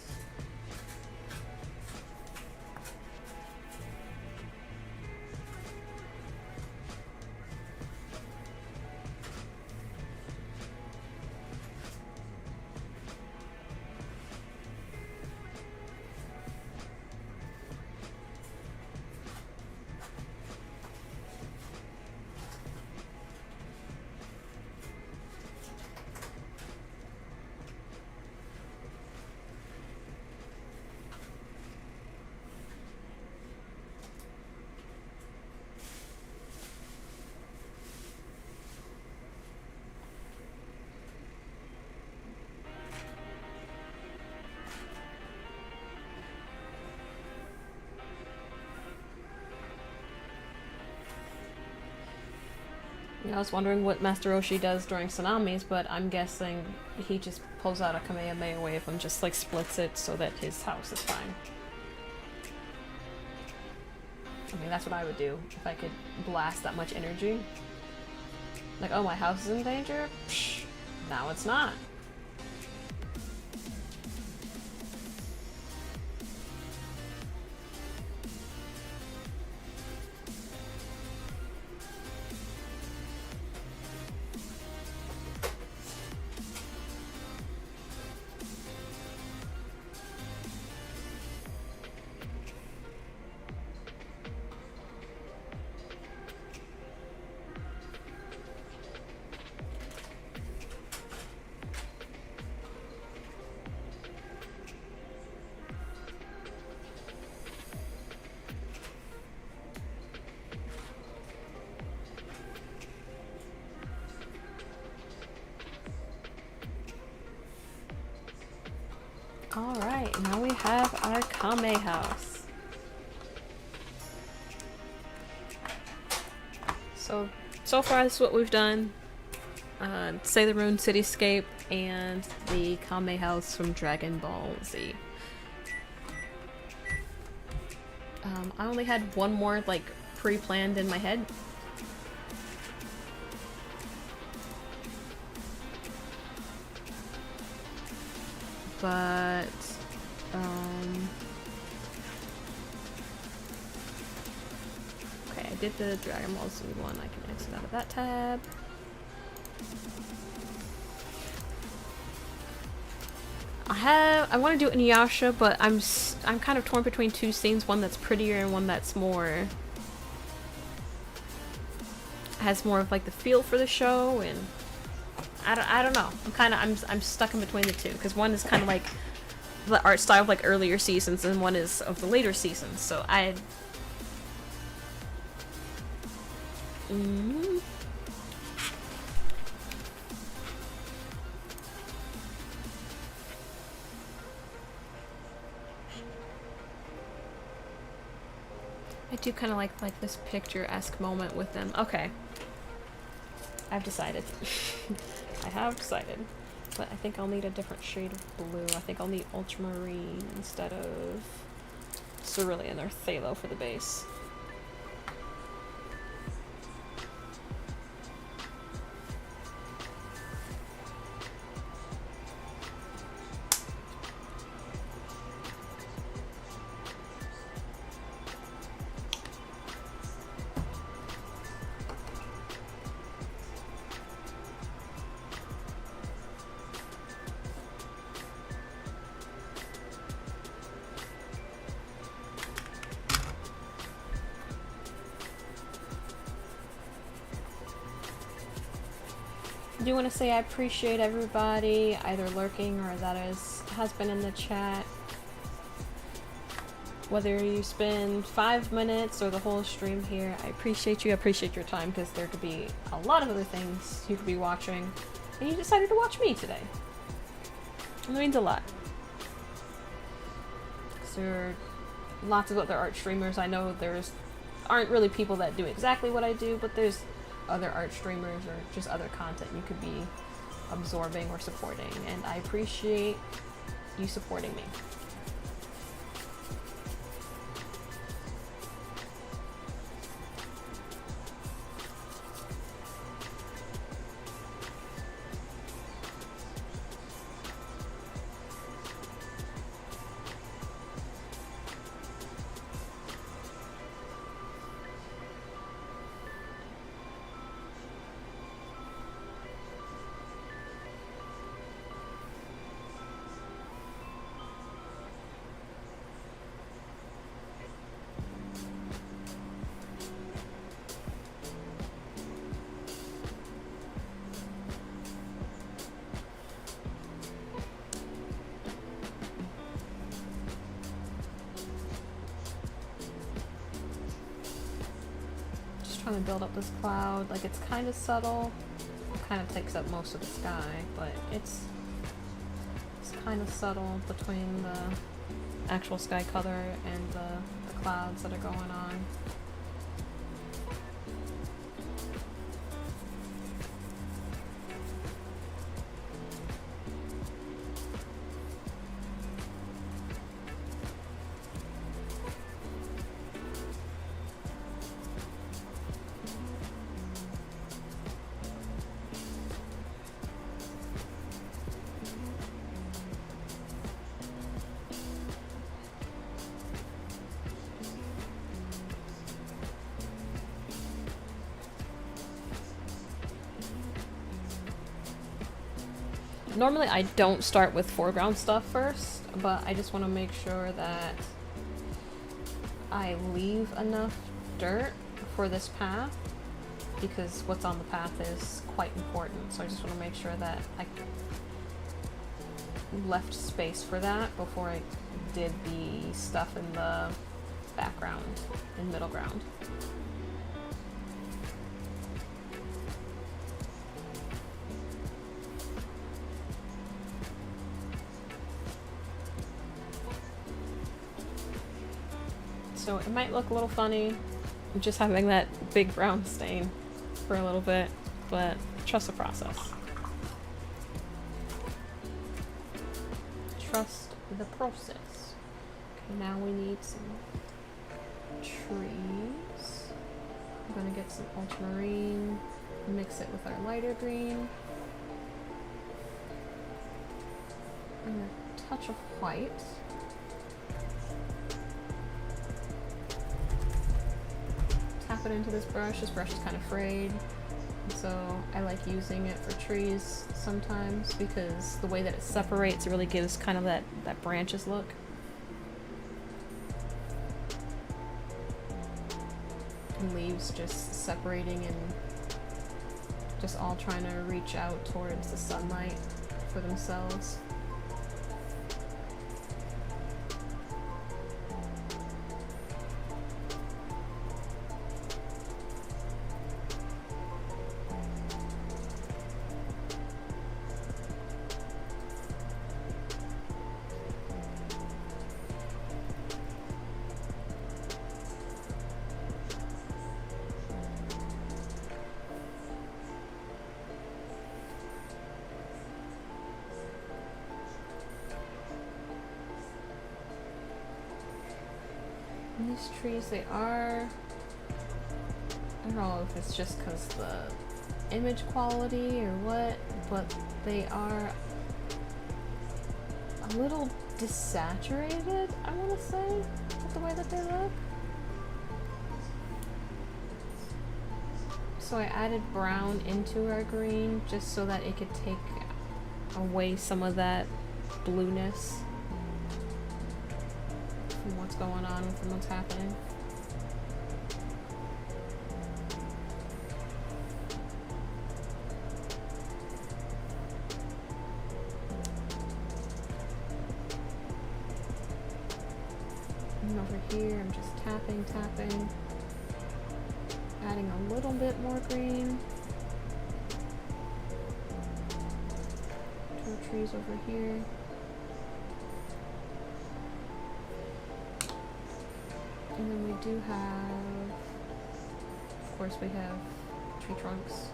Speaker 2: I was wondering what Master Roshi does during tsunamis, but I'm guessing he just pulls out a Kamehameha wave and just like splits it so that his house is fine. I mean, that's what I would do if I could blast that much energy. Like, oh, my house is in danger? Psh, now it's not. Alright, now we have our Kame house. So far this is what we've done. Sailor Moon Cityscape and the Kame house from Dragon Ball Z. I only had one more like pre-planned in my head. But, okay, I did the Dragon Ball Z one. I can exit out of that tab. I want to do Inuyasha, but I'm kind of torn between two scenes, one that's prettier and one that's more, has more of like the feel for the show, and I don't know. I'm stuck in between the two, because one is kind of like the art style of like earlier seasons, and one is of the later seasons. So I do kind of like this picture-esque moment with them. Okay, I've decided. I have decided, but I think I'll need a different shade of blue. I think I'll need ultramarine instead of cerulean or phthalo for the base. I do want to say I appreciate everybody either lurking or that has been in the chat. Whether you spend 5 minutes or the whole stream here, I appreciate you. I appreciate your time, because there could be a lot of other things you could be watching, and you decided to watch me today. And that means a lot. Because there are lots of other art streamers. I know aren't really people that do exactly what I do, but there's other art streamers or just other content you could be absorbing or supporting, and I appreciate you supporting me. Trying to build up this cloud. Like, it's kind of subtle, kind of takes up most of the sky, but it's kind of subtle between the actual sky color and the clouds that are going on. Normally I don't start with foreground stuff first, but I just want to make sure that I leave enough dirt for this path, because what's on the path is quite important, so I just want to make sure that I left space for that before I did the stuff in the background and middle ground. So it might look a little funny just having that big brown stain for a little bit, but trust the process. Trust the process. Okay, now we need some trees. I'm gonna get some ultramarine, mix it with our lighter green. And a touch of white. Tap it into this brush. This brush is kind of frayed, so I like using it for trees sometimes because the way that it separates, it really gives kind of that branches look. And leaves just separating and just all trying to reach out towards the sunlight for themselves. These trees, they are, I don't know if it's just because the image quality or what, but they are a little desaturated, I want to say, with the way that they look. So I added brown into our green just so that it could take away some of that blueness from what's going on and from what's happening. And over here I'm just tapping, adding a little bit more green to the trees over here. And then we do have, of course we have tree trunks.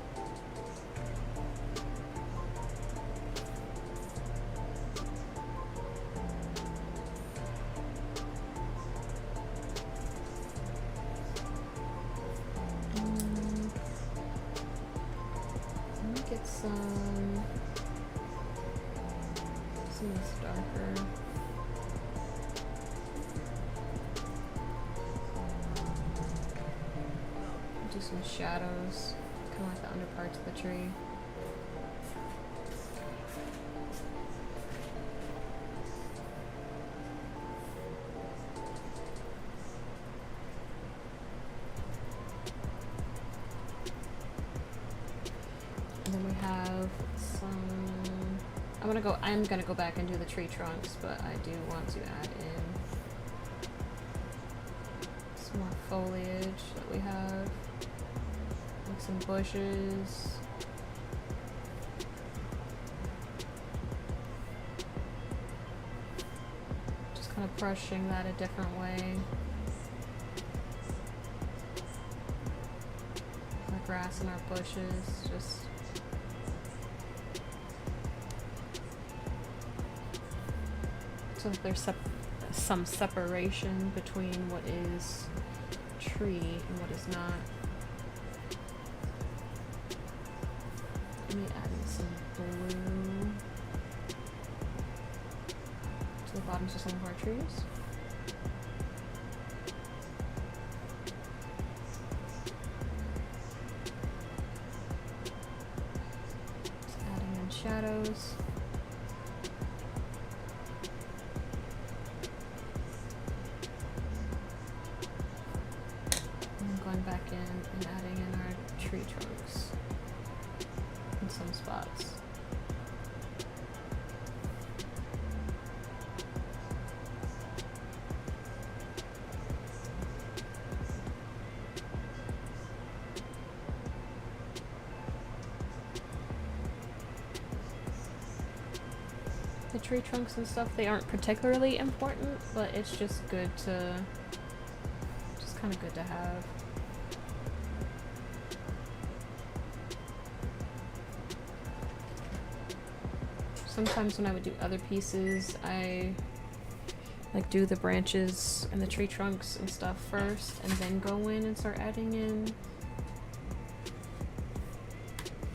Speaker 2: Let me get some of this darker. Do some shadows, kind of like the underparts of the tree. And then we have some, I'm gonna go back and do the tree trunks, but I do want to add in some more foliage that we have. Like some bushes. Just kind of brushing that a different way. The grass and our bushes, just so that there's some separation between what is tree and what is not. Let me add in some blue to the bottoms of some of our trees. Just adding in shadows. going back in and adding in our tree trunks in some spots. The tree trunks and stuff, they aren't particularly important, but it's just good to, just kind of good to have. Sometimes when I would do other pieces, I like do the branches and the tree trunks and stuff first, and then go in and start adding in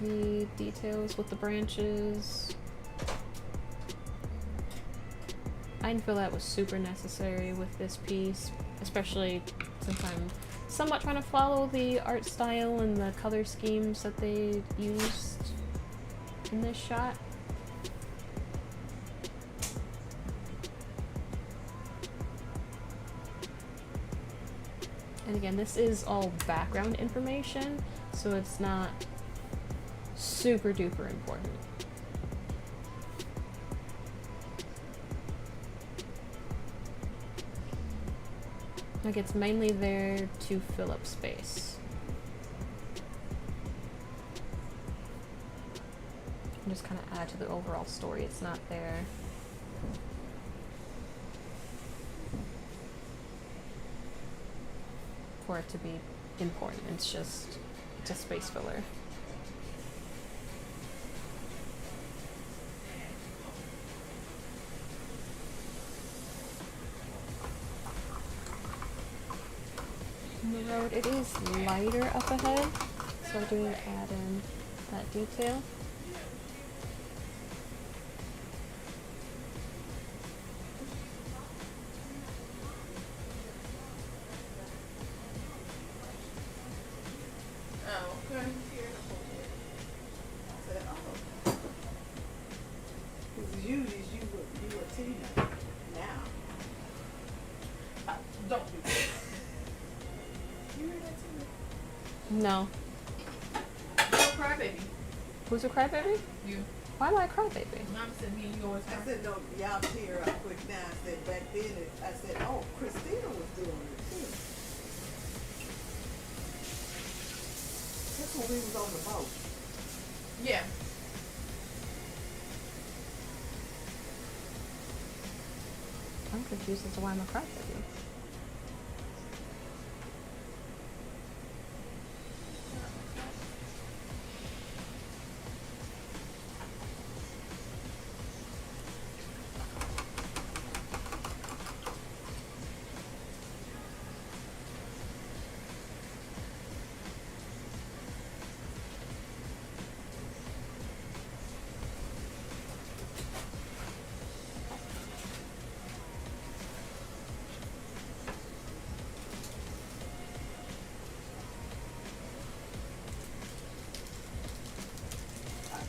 Speaker 2: the details with the branches. I didn't feel that was super necessary with this piece, especially since I'm somewhat trying to follow the art style and the color schemes that they used in this shot. And again, this is all background information, so it's not super duper important. Like, it's mainly there to fill up space. And just kind of add to the overall story. It's not there for it to be important. It's a space filler. The road, it is lighter up ahead, so I do add in that detail.
Speaker 3: Oh, okay. I said, oh. Because usually you a Tina now. Don't do that. You heard that Tina?
Speaker 2: No.
Speaker 3: You're a crybaby.
Speaker 2: Who's a crybaby?
Speaker 3: You.
Speaker 2: Why am I a crybaby?
Speaker 3: Mom said me and you always
Speaker 4: I said, no, y'all tear up quick now. I said, back then, I said, oh, Christina was doing it too. That's when we was on the boat.
Speaker 3: Yeah.
Speaker 2: I'm confused as to why I'm a crybaby.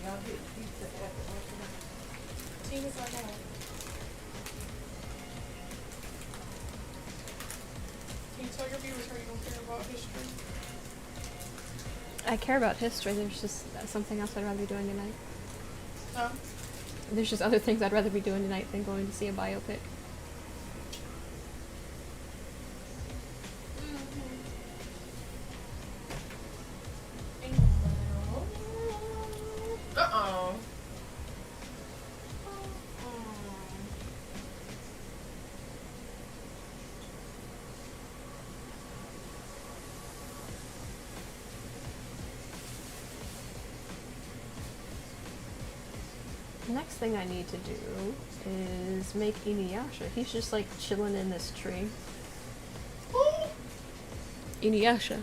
Speaker 4: Y'all get pizza at the restaurant.
Speaker 3: Tina's like that. Can you tell your viewers how you don't care about history?
Speaker 2: I care about history, there's just something else I'd rather be doing tonight.
Speaker 3: Huh?
Speaker 2: There's just other things I'd rather be doing tonight than going to see a biopic.
Speaker 3: Uh-oh.
Speaker 2: The next thing I need to do is make Inuyasha. He's just like chilling in this tree. Inuyasha.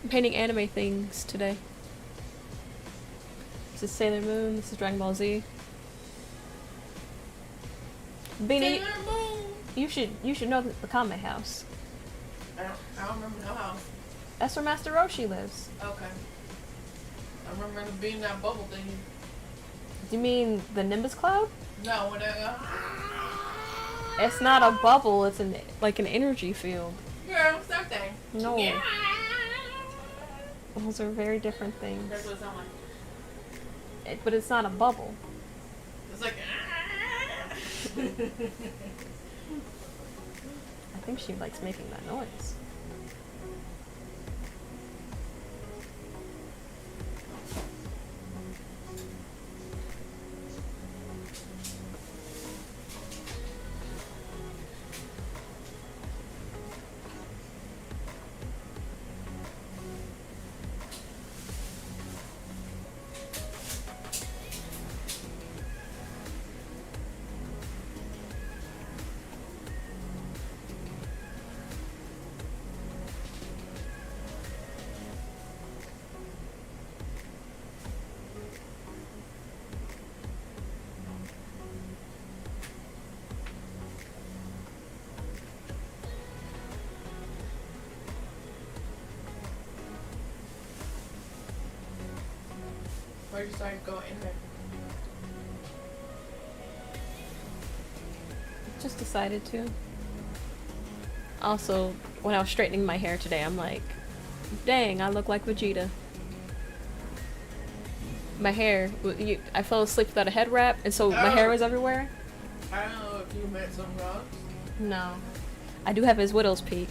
Speaker 2: I'm painting anime things today. This is Sailor Moon, this is Dragon Ball Z. Beanie,
Speaker 3: Sailor Moon.
Speaker 2: you should know the Kame House.
Speaker 3: I don't remember no house.
Speaker 2: That's where Master Roshi lives.
Speaker 3: Okay. I remember it being that bubble thing.
Speaker 2: Do you mean the Nimbus Cloud?
Speaker 3: No, when
Speaker 2: It's not a bubble, it's like an energy field.
Speaker 3: girl, same thing.
Speaker 2: No.
Speaker 3: Yeah.
Speaker 2: Those are very different things.
Speaker 3: That's what it sounds like.
Speaker 2: But it's not a bubble.
Speaker 3: It's like.
Speaker 2: I think she likes making that noise.
Speaker 3: Where'd you start going in there?
Speaker 2: Just decided to. Also, when I was straightening my hair today, I'm like, dang, I look like Vegeta. My hair, I fell asleep without a head wrap, and so my hair was everywhere.
Speaker 3: I don't know if you met some rocks.
Speaker 2: No. I do have his widow's peak.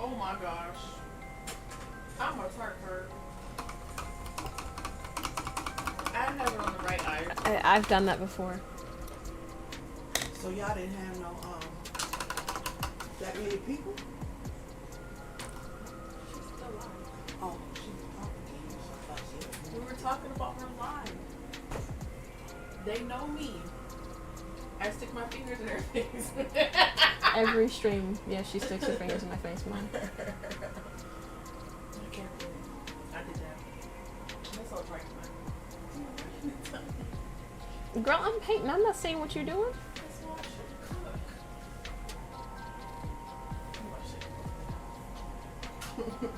Speaker 3: Oh my gosh. How much heart hurt? I have it on the right eye.
Speaker 2: I've done that before.
Speaker 4: So y'all didn't have no that many people?
Speaker 3: She's still alive.
Speaker 4: Oh, she was talking to you. So I thought she was.
Speaker 3: We were talking about her live. They know me. I stick my fingers in her face.
Speaker 2: Every stream, yeah, she sticks her fingers in my face, mom.
Speaker 3: I can't believe it. I did that. That's all right.
Speaker 2: Girl, I'm painting. I'm not saying what you're doing.
Speaker 3: That's why I should cook. Oh, I should.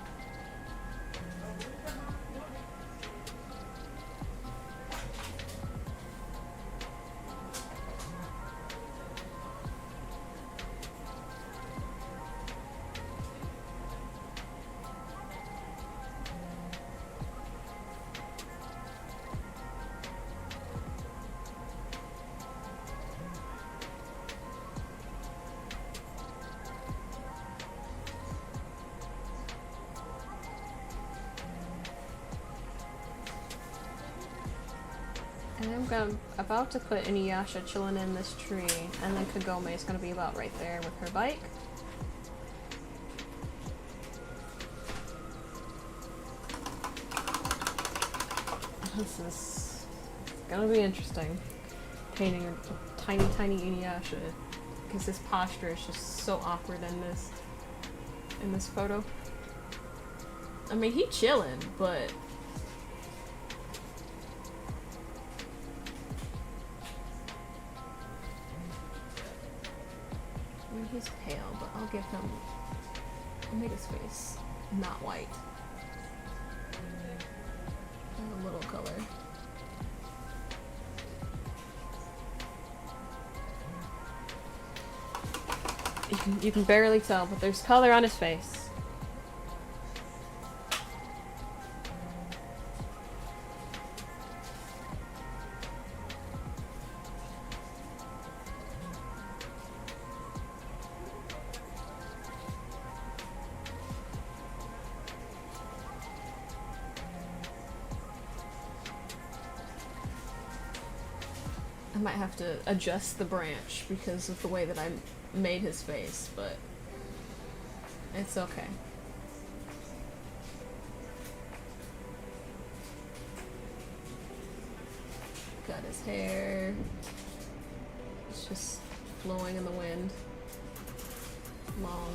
Speaker 2: And I'm about to put Inuyasha chilling in this tree, and then Kagome is going to be about right there with her bike. This is gonna be interesting. Painting a tiny, tiny Inuyasha, because his posture is just so awkward in this photo. I mean, he chilling, but I mean, he's pale, but I'll make his face not white. And a little color. You can barely tell, but there's color on his face. I might have to adjust the branch because of the way that I made his face, but it's okay. Got his hair. It's just flowing in the wind. Long.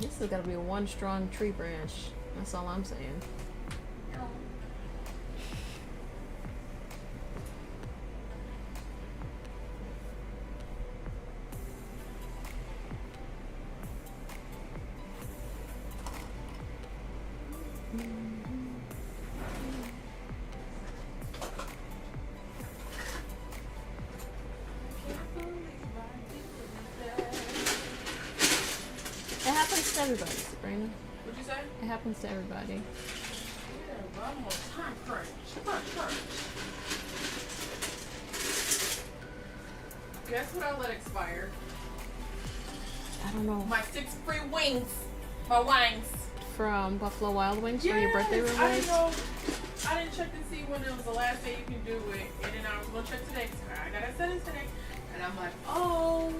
Speaker 2: This has got to be one strong tree branch. That's all I'm saying. It happens to everybody, Sabrina.
Speaker 3: What'd you say?
Speaker 2: It happens to everybody.
Speaker 3: Yeah, one more time crunch. Crunch. Guess what I let expire?
Speaker 2: I don't know.
Speaker 3: My 6 free wings. My wings.
Speaker 2: From Buffalo Wild Wings for your birthday
Speaker 3: I didn't
Speaker 2: rewards?
Speaker 3: know. I didn't check to see when it was the last day you can do it. And then I was going to check today. So I got to set it today. And I'm like, oh,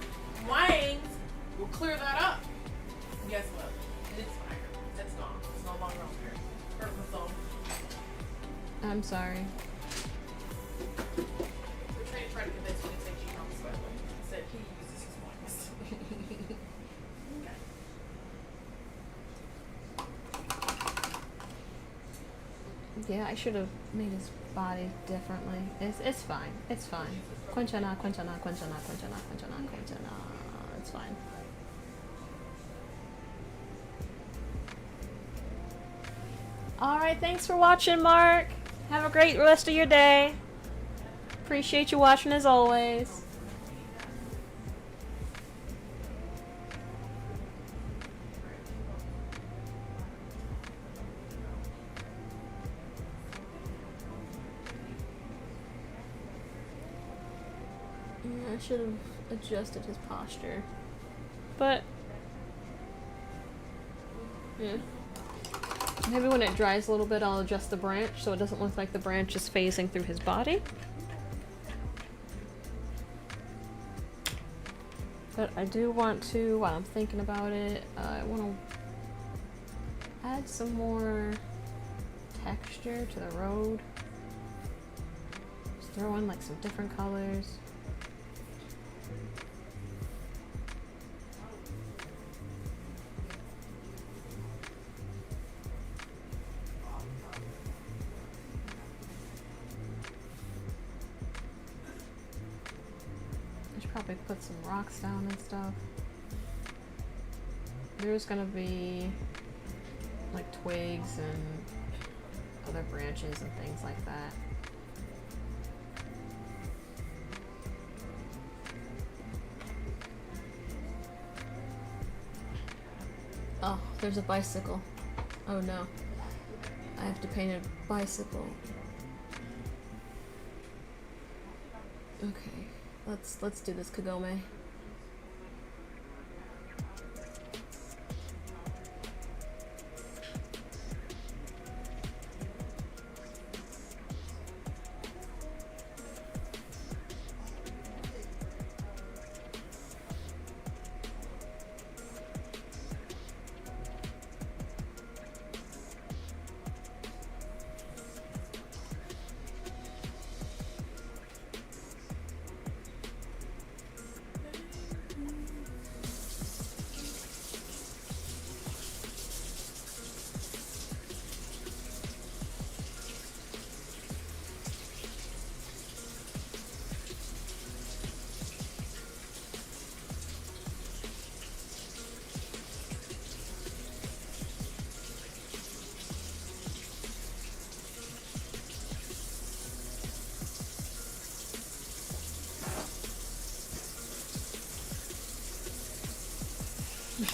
Speaker 3: wings will clear that up. Guess what? It's expired. It's gone. It's no longer on there. Hurt my soul.
Speaker 2: I'm sorry.
Speaker 3: We're trying to convince me to take you home, by the way. He said he uses his wings. Okay.
Speaker 2: Yeah, I should have made his body differently. It's fine. It's fine. Quenchana. It's fine. Alright, thanks for watching, Mark. Have a great rest of your day. Appreciate you watching as always. Yeah, I should have adjusted his posture. But yeah. Maybe when it dries a little bit, I'll adjust the branch so it doesn't look like the branch is phasing through his body. But I do want to, while I'm thinking about it, I want to add some more texture to the road. Just throw in like some different colors. Probably put some rocks down and stuff. There's gonna be like twigs and other branches and things like that. Oh, there's a bicycle. Oh no. I have to paint a bicycle. Okay. Let's do this, Kagome.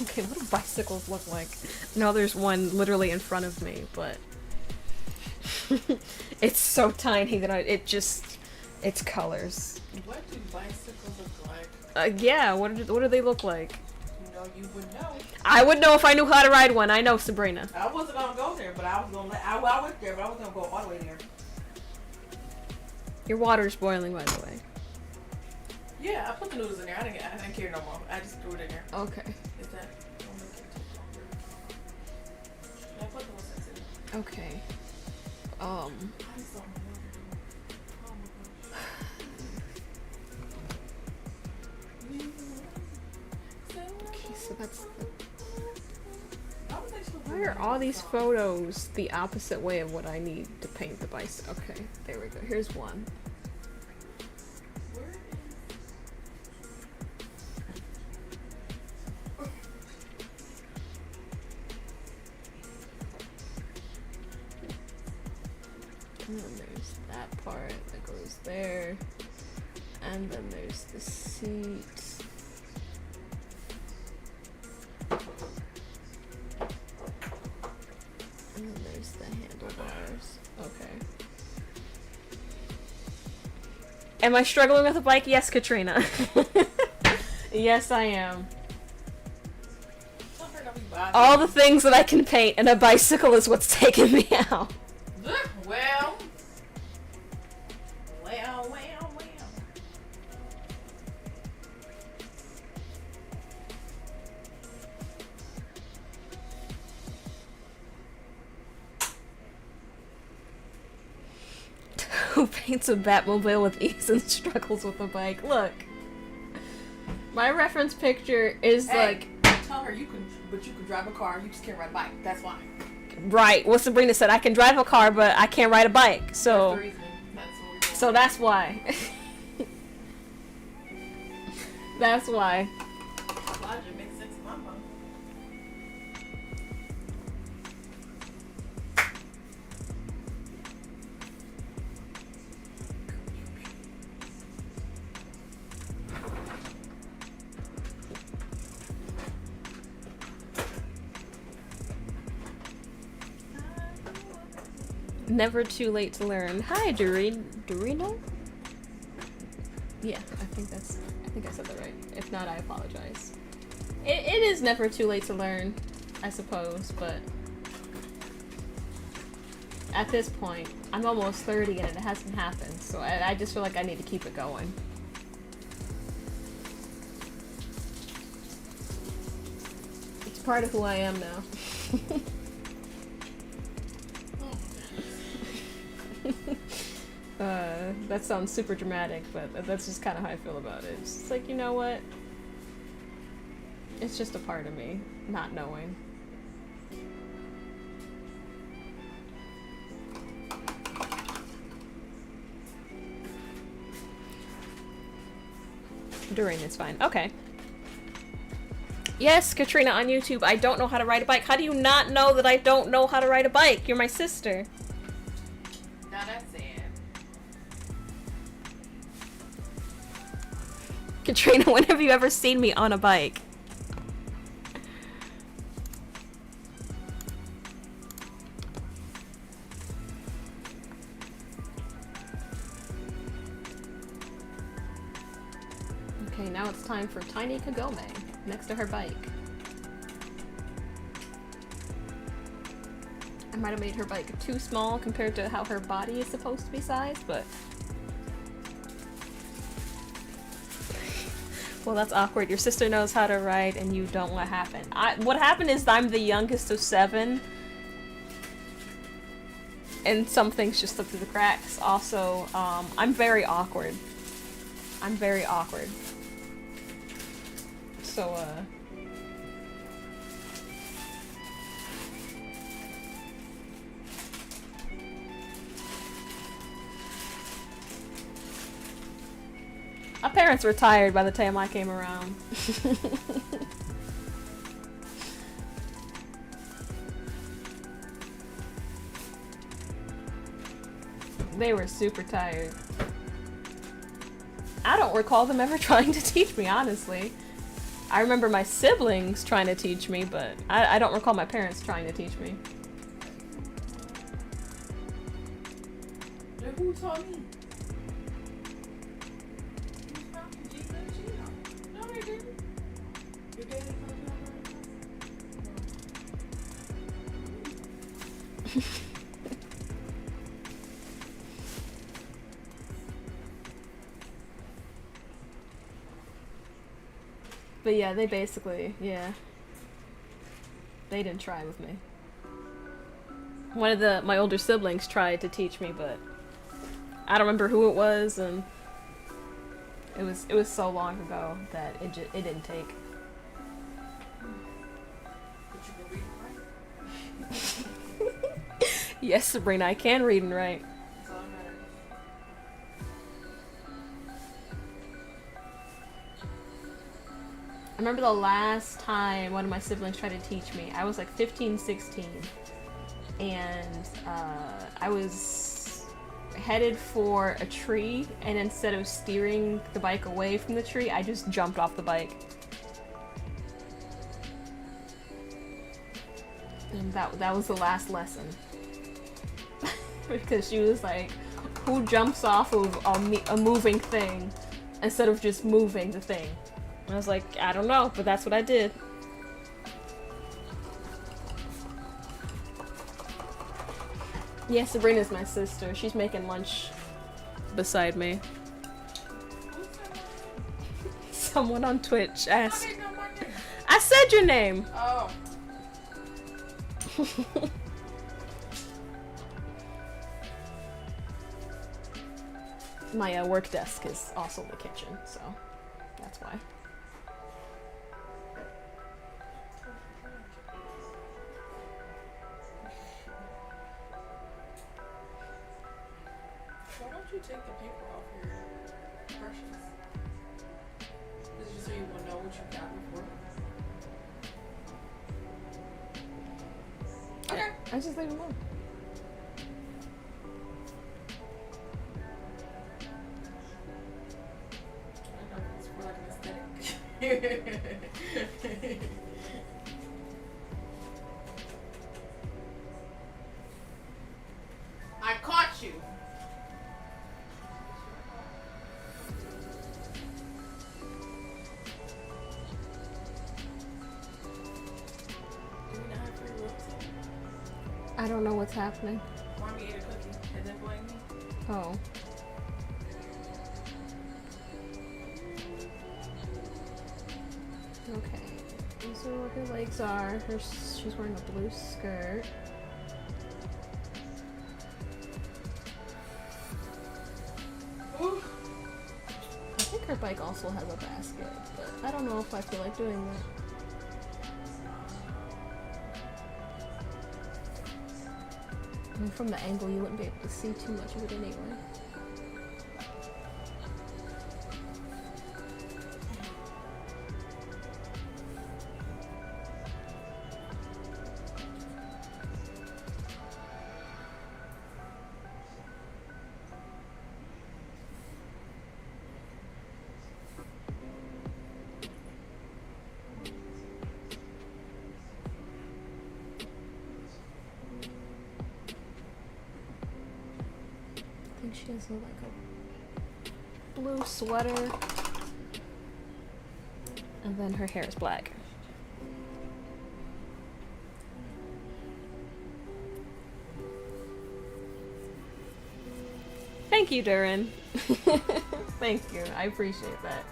Speaker 2: Okay, what do bicycles look like? No, there's one literally in front of me, but it's so tiny that it's colors.
Speaker 3: What do bicycles look like?
Speaker 2: Yeah, what do they look like?
Speaker 3: You know, you would know.
Speaker 2: I would know if I knew how to ride one. I know, Sabrina.
Speaker 3: I wasn't gonna go there, but I was gonna I went there, but I wasn't gonna go all the way there.
Speaker 2: Your water's boiling, by the way.
Speaker 3: Yeah, I put the noodles in there. I didn't care no more. I just threw it in there.
Speaker 2: Okay.
Speaker 3: Is that? Don't make it take longer. I put the ones that's in there.
Speaker 2: Okay.
Speaker 3: I just don't know what to do. Oh my gosh.
Speaker 2: Okay, so that's.
Speaker 3: I was actually
Speaker 2: Why are all these photos the opposite way of what I need to paint the bicycle? Okay, there we go. Here's one.
Speaker 3: Where is?
Speaker 2: And then there's that part that goes there. And then there's the seat. And then there's the handlebars. Okay. Am I struggling with a bike? Yes, Katrina. Yes, I am. All the things that I can paint, and a bicycle is what's taking me out.
Speaker 3: Well.
Speaker 2: Who paints a Batmobile with ease and struggles with a bike? Look. My reference picture is
Speaker 3: Hey, tell her you can drive a car, you just can't ride a bike. That's why.
Speaker 2: right. What Sabrina said, I can drive a car, but I can't ride a bike. So,
Speaker 3: That's the reason. That's the reason.
Speaker 2: so that's why. That's why.
Speaker 3: Logic makes sense in my mind.
Speaker 2: Never too late to learn. Hi, Dorino? Yeah, I think I said that right. If not, I apologize. It is never too late to learn, I suppose, but at this point, I'm almost 30 and it hasn't happened, so I just feel like I need to keep it going. It's part of who I am now. That sounds super dramatic, but that's just kind of how I feel about it. It's just like, you know what? It's just a part of me, not knowing. During it's fine. Okay. Yes, Katrina on YouTube. I don't know how to ride a bike. How do you not know that I don't know how to ride a bike? You're my sister.
Speaker 3: Now that's sad.
Speaker 2: Katrina, when have you ever seen me on a bike? Okay, now it's time for Tiny Kagome next to her bike. I might have made her bike too small compared to how her body is supposed to be sized, but... Well, that's awkward. Your sister knows how to ride and you don't. What happened? What happened is I'm the youngest of 7. And some things just slip through the cracks. Also, I'm very awkward. I'm very awkward. So, my parents were tired by the time I came around. They were super tired. I don't recall them ever trying to teach me, honestly. I remember my siblings trying to teach me, but I don't recall my parents trying to teach me.
Speaker 3: Then who taught me? No, they didn't. Your daddy taught you how to write?
Speaker 2: But yeah, they basically, yeah. They didn't try with me. One of my older siblings tried to teach me, but I don't remember who it was, and it was so long ago that it didn't take.
Speaker 3: But you can read and write.
Speaker 2: Yes, Sabrina, I can read and write.
Speaker 3: That's all that matters.
Speaker 2: I remember the last time one of my siblings tried to teach me. I was like 15, 16, and I was headed for a tree, and instead of steering the bike away from the tree, I just jumped off the bike. And that was the last lesson. Because she was like, who jumps off of a moving thing instead of just moving the thing? And I was like, I don't know, but that's what I did. Yeah, Sabrina's my sister. She's making lunch beside me. Someone on Twitch asked.
Speaker 3: I didn't know my name.
Speaker 2: I said your name!
Speaker 3: Oh.
Speaker 2: My work desk is also the kitchen, so that's why.
Speaker 3: Why don't you take the paper off your brushes? Is it just so you will know what you got before? Okay.
Speaker 2: I just leave them alone.
Speaker 3: I know it's more like an aesthetic. I caught you. Do we not have free will today?
Speaker 2: I don't know what's happening.
Speaker 3: Mommy ate a cookie and then blame me.
Speaker 2: Oh. Okay. These are what her legs are. She's wearing a blue skirt.
Speaker 3: Ooh.
Speaker 2: I think her bike also has a basket, but I don't know if I feel like doing that. I mean, from the angle, you wouldn't be able to see too much of it anyway. I think she has like a blue sweater, and then her hair is black. Thank you, Durin. Thank you. I appreciate that.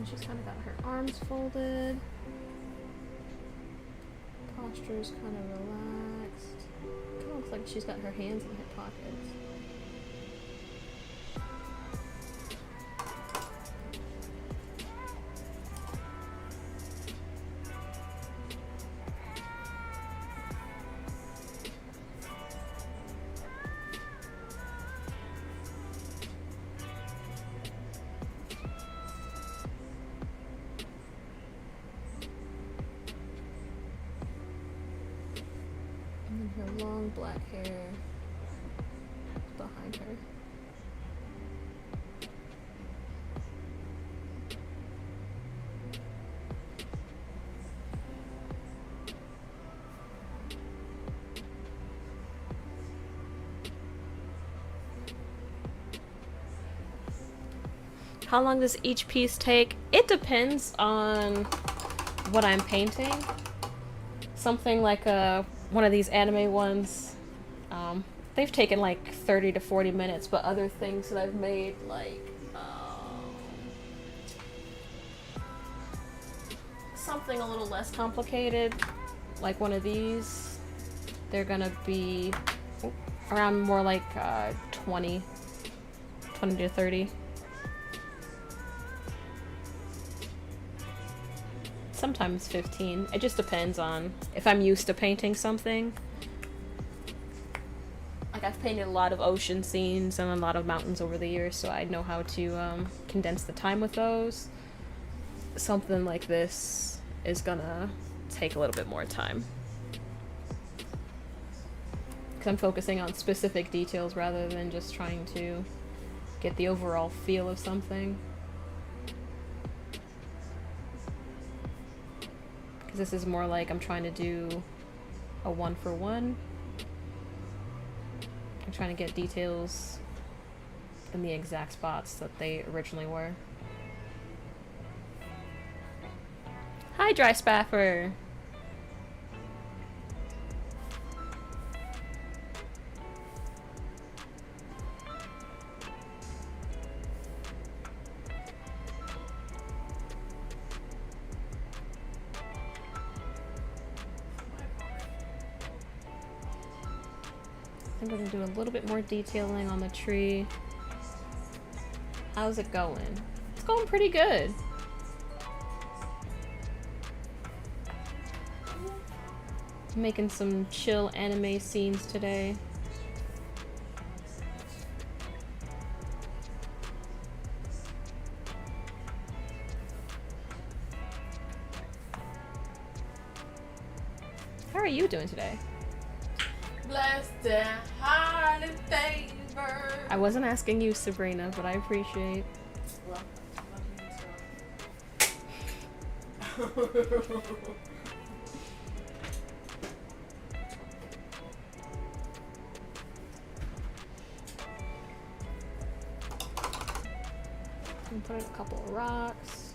Speaker 2: she's kind of got her arms folded. Posture is kind of relaxed. Kind of looks like she's got her hands in her pockets. Her long black hair behind her. How long does each piece take? It depends on what I'm painting. Something like one of these anime ones, they've taken like 30 to 40 minutes, but other things that I've made, like something a little less complicated, like one of these, they're gonna be around more like 20 to 30. Sometimes 15. It just depends on if I'm used to painting something. Like, I've painted a lot of ocean scenes and a lot of mountains over the years, so I know how to condense the time with those. Something like this is gonna take a little bit more time. Because I'm focusing on specific details rather than just trying to get the overall feel of something. This is more like I'm trying to do a one-for-one. I'm trying to get details in the exact spots that they originally were. Hi, Dry Spaffer! I'm going to do a little bit more detailing on the tree. How's it going? It's going pretty good. I'm making some chill anime scenes today. How are you doing today?
Speaker 3: Blessed and highly favored.
Speaker 2: I wasn't asking you, Sabrina, but I appreciate.
Speaker 3: Well,
Speaker 2: And put in a couple of rocks.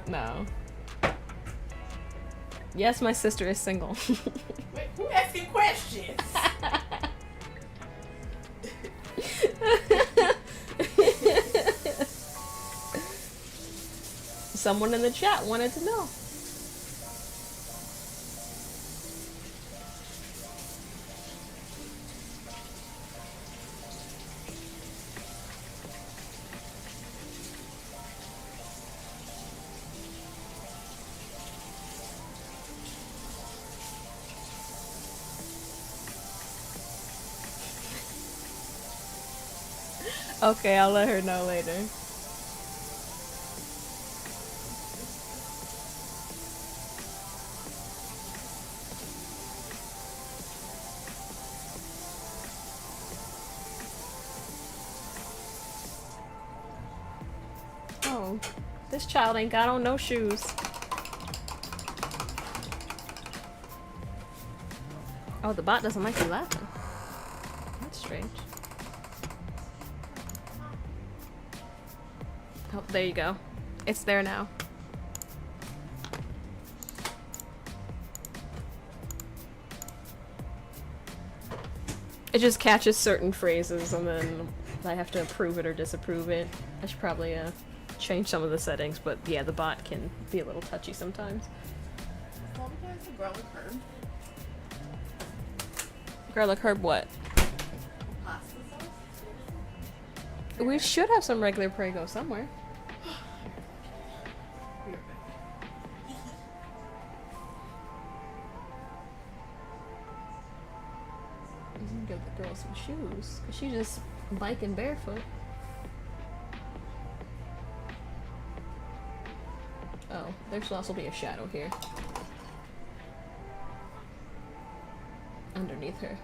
Speaker 2: No. Yes, my sister is single.
Speaker 3: Wait, who asking questions?
Speaker 2: Someone in the chat wanted to know. Okay, I'll let her know later. Oh, this child ain't got on no shoes. Oh, the bot doesn't like you laughing. That's strange. Oh, there you go. It's there now. It just catches certain phrases and then I have to approve it or disapprove it. I should probably change some of the settings, but yeah, the bot can be a little touchy sometimes.
Speaker 3: Garlic herb.
Speaker 2: Garlic herb what?
Speaker 3: Pasta sauce?
Speaker 2: We should have some regular Prego somewhere.
Speaker 3: Be right back.
Speaker 2: Give the girl some shoes, cause she's just biking barefoot. Oh, there should also be a shadow here. Underneath her.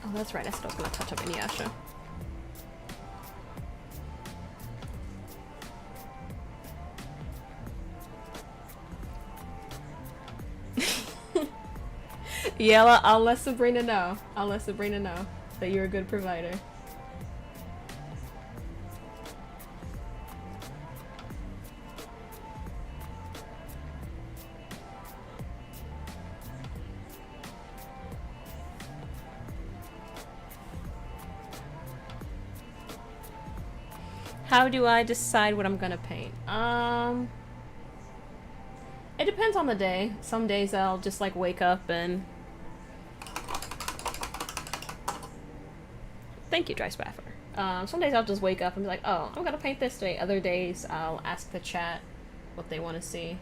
Speaker 2: Oh, that's right. I said I was gonna touch up Inuyasha. Yeah, I'll let Sabrina know. I'll let Sabrina know that you're a good provider. How do I decide what I'm gonna paint? It depends on the day. Some days I'll just like wake up and... Thank you, Dry Spaffer. Some days I'll just wake up and be like, oh, I'm gonna paint this today. Other days I'll ask the chat what they want to see.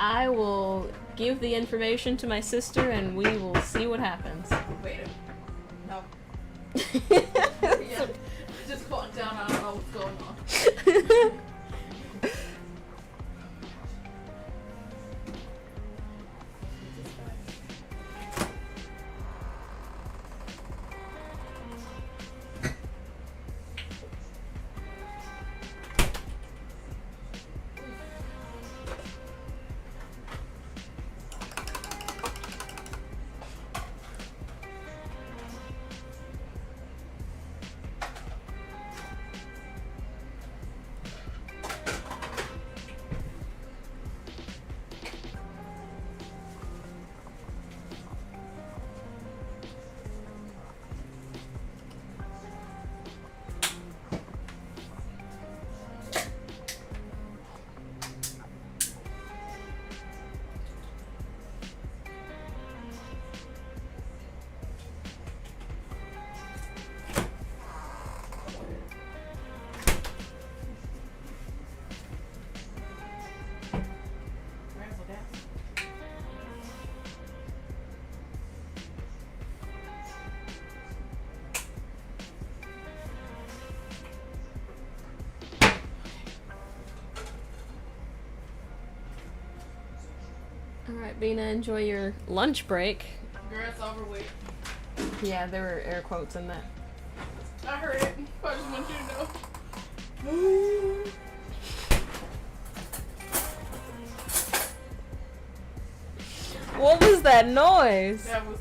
Speaker 2: I will give the information to my sister and we will see what happens.
Speaker 3: Wait a no. Yeah, just caught down. I don't know what's going on.
Speaker 2: Alright, Bina, enjoy your lunch break.
Speaker 3: Girl, it's over with.
Speaker 2: Yeah, there were air quotes in that.
Speaker 3: I heard it. I just want you to know.
Speaker 2: What was that noise?
Speaker 3: That was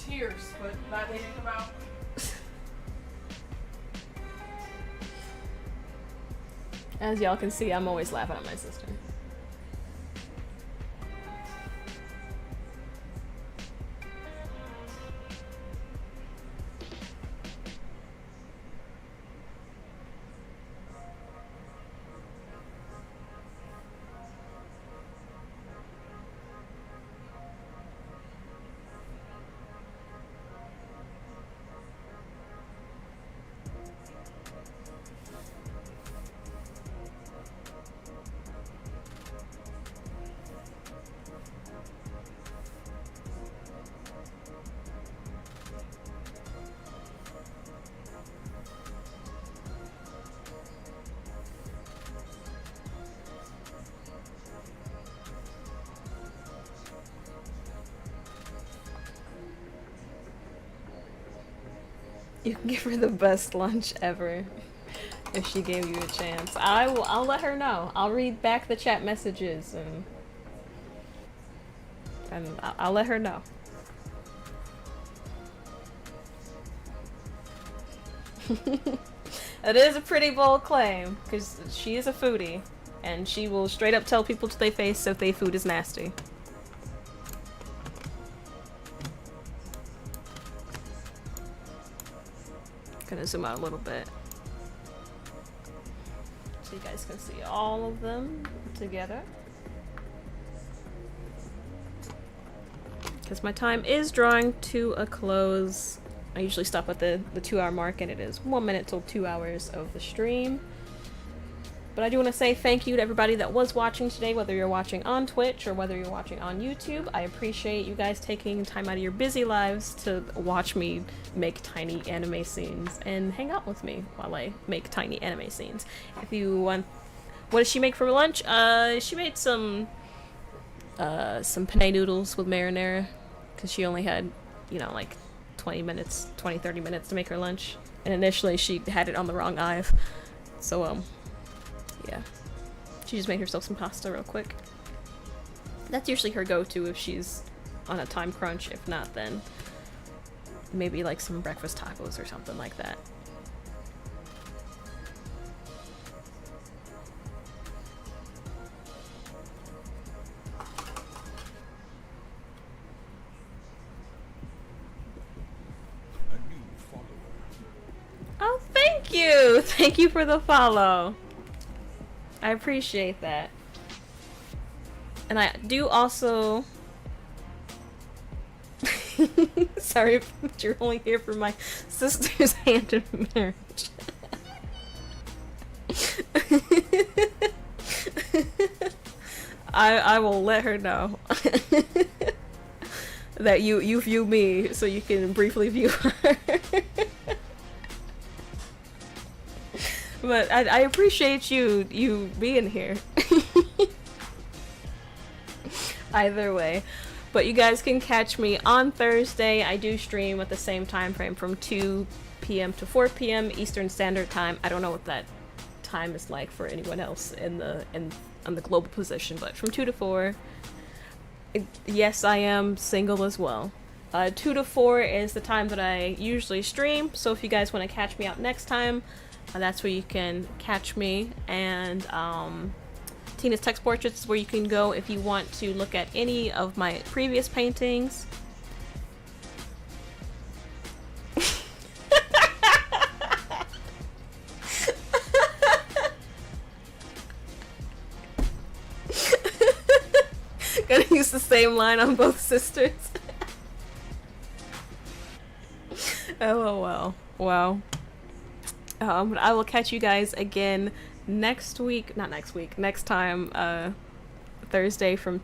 Speaker 3: tears, but glad they didn't come out.
Speaker 2: As y'all can see, I'm always laughing at my sister. You can give her the best lunch ever if she gave you a chance. I'll let her know. I'll read back the chat messages and I'll let her know. It is a pretty bold claim, because she is a foodie, and she will straight up tell people to their face if their food is nasty. Gonna zoom out a little bit so you guys can see all of them together. Because my time is drawing to a close. I usually stop at the 2-hour mark, and it is 1 minute till 2 hours of the stream. But I do want to say thank you to everybody that was watching today, whether you're watching on Twitch or whether you're watching on YouTube. I appreciate you guys taking time out of your busy lives to watch me make tiny anime scenes and hang out with me while I make tiny anime scenes. If you want... What did she make for lunch? She made some penne noodles with marinara, because she only had, you know, like 30 minutes to make her lunch. And initially she had it on the wrong IVE. So, yeah. She just made herself some pasta real quick. That's usually her go-to if she's on a time crunch. If not, then maybe like some breakfast tacos or something like that. Oh, thank you! Thank you for the follow. I appreciate that. And I do also... Sorry, but you're only here for my sister's hand in marriage. I will let her know that you view me so you can briefly view her. But I appreciate you being here. Either way. But you guys can catch me on Thursday. I do stream at the same time frame from 2 p.m. to 4 p.m. Eastern Standard Time. I don't know what that time is like for anyone else on the global position, but from 2 to 4. Yes, I am single as well. 2 to 4 is the time that I usually stream, so if you guys want to catch me out next time, that's where you can catch me. And Tina's Text Portraits is where you can go if you want to look at any of my previous paintings. Gonna use the same line on both sisters. LOL. Wow. But I will catch you guys again next time, Thursday from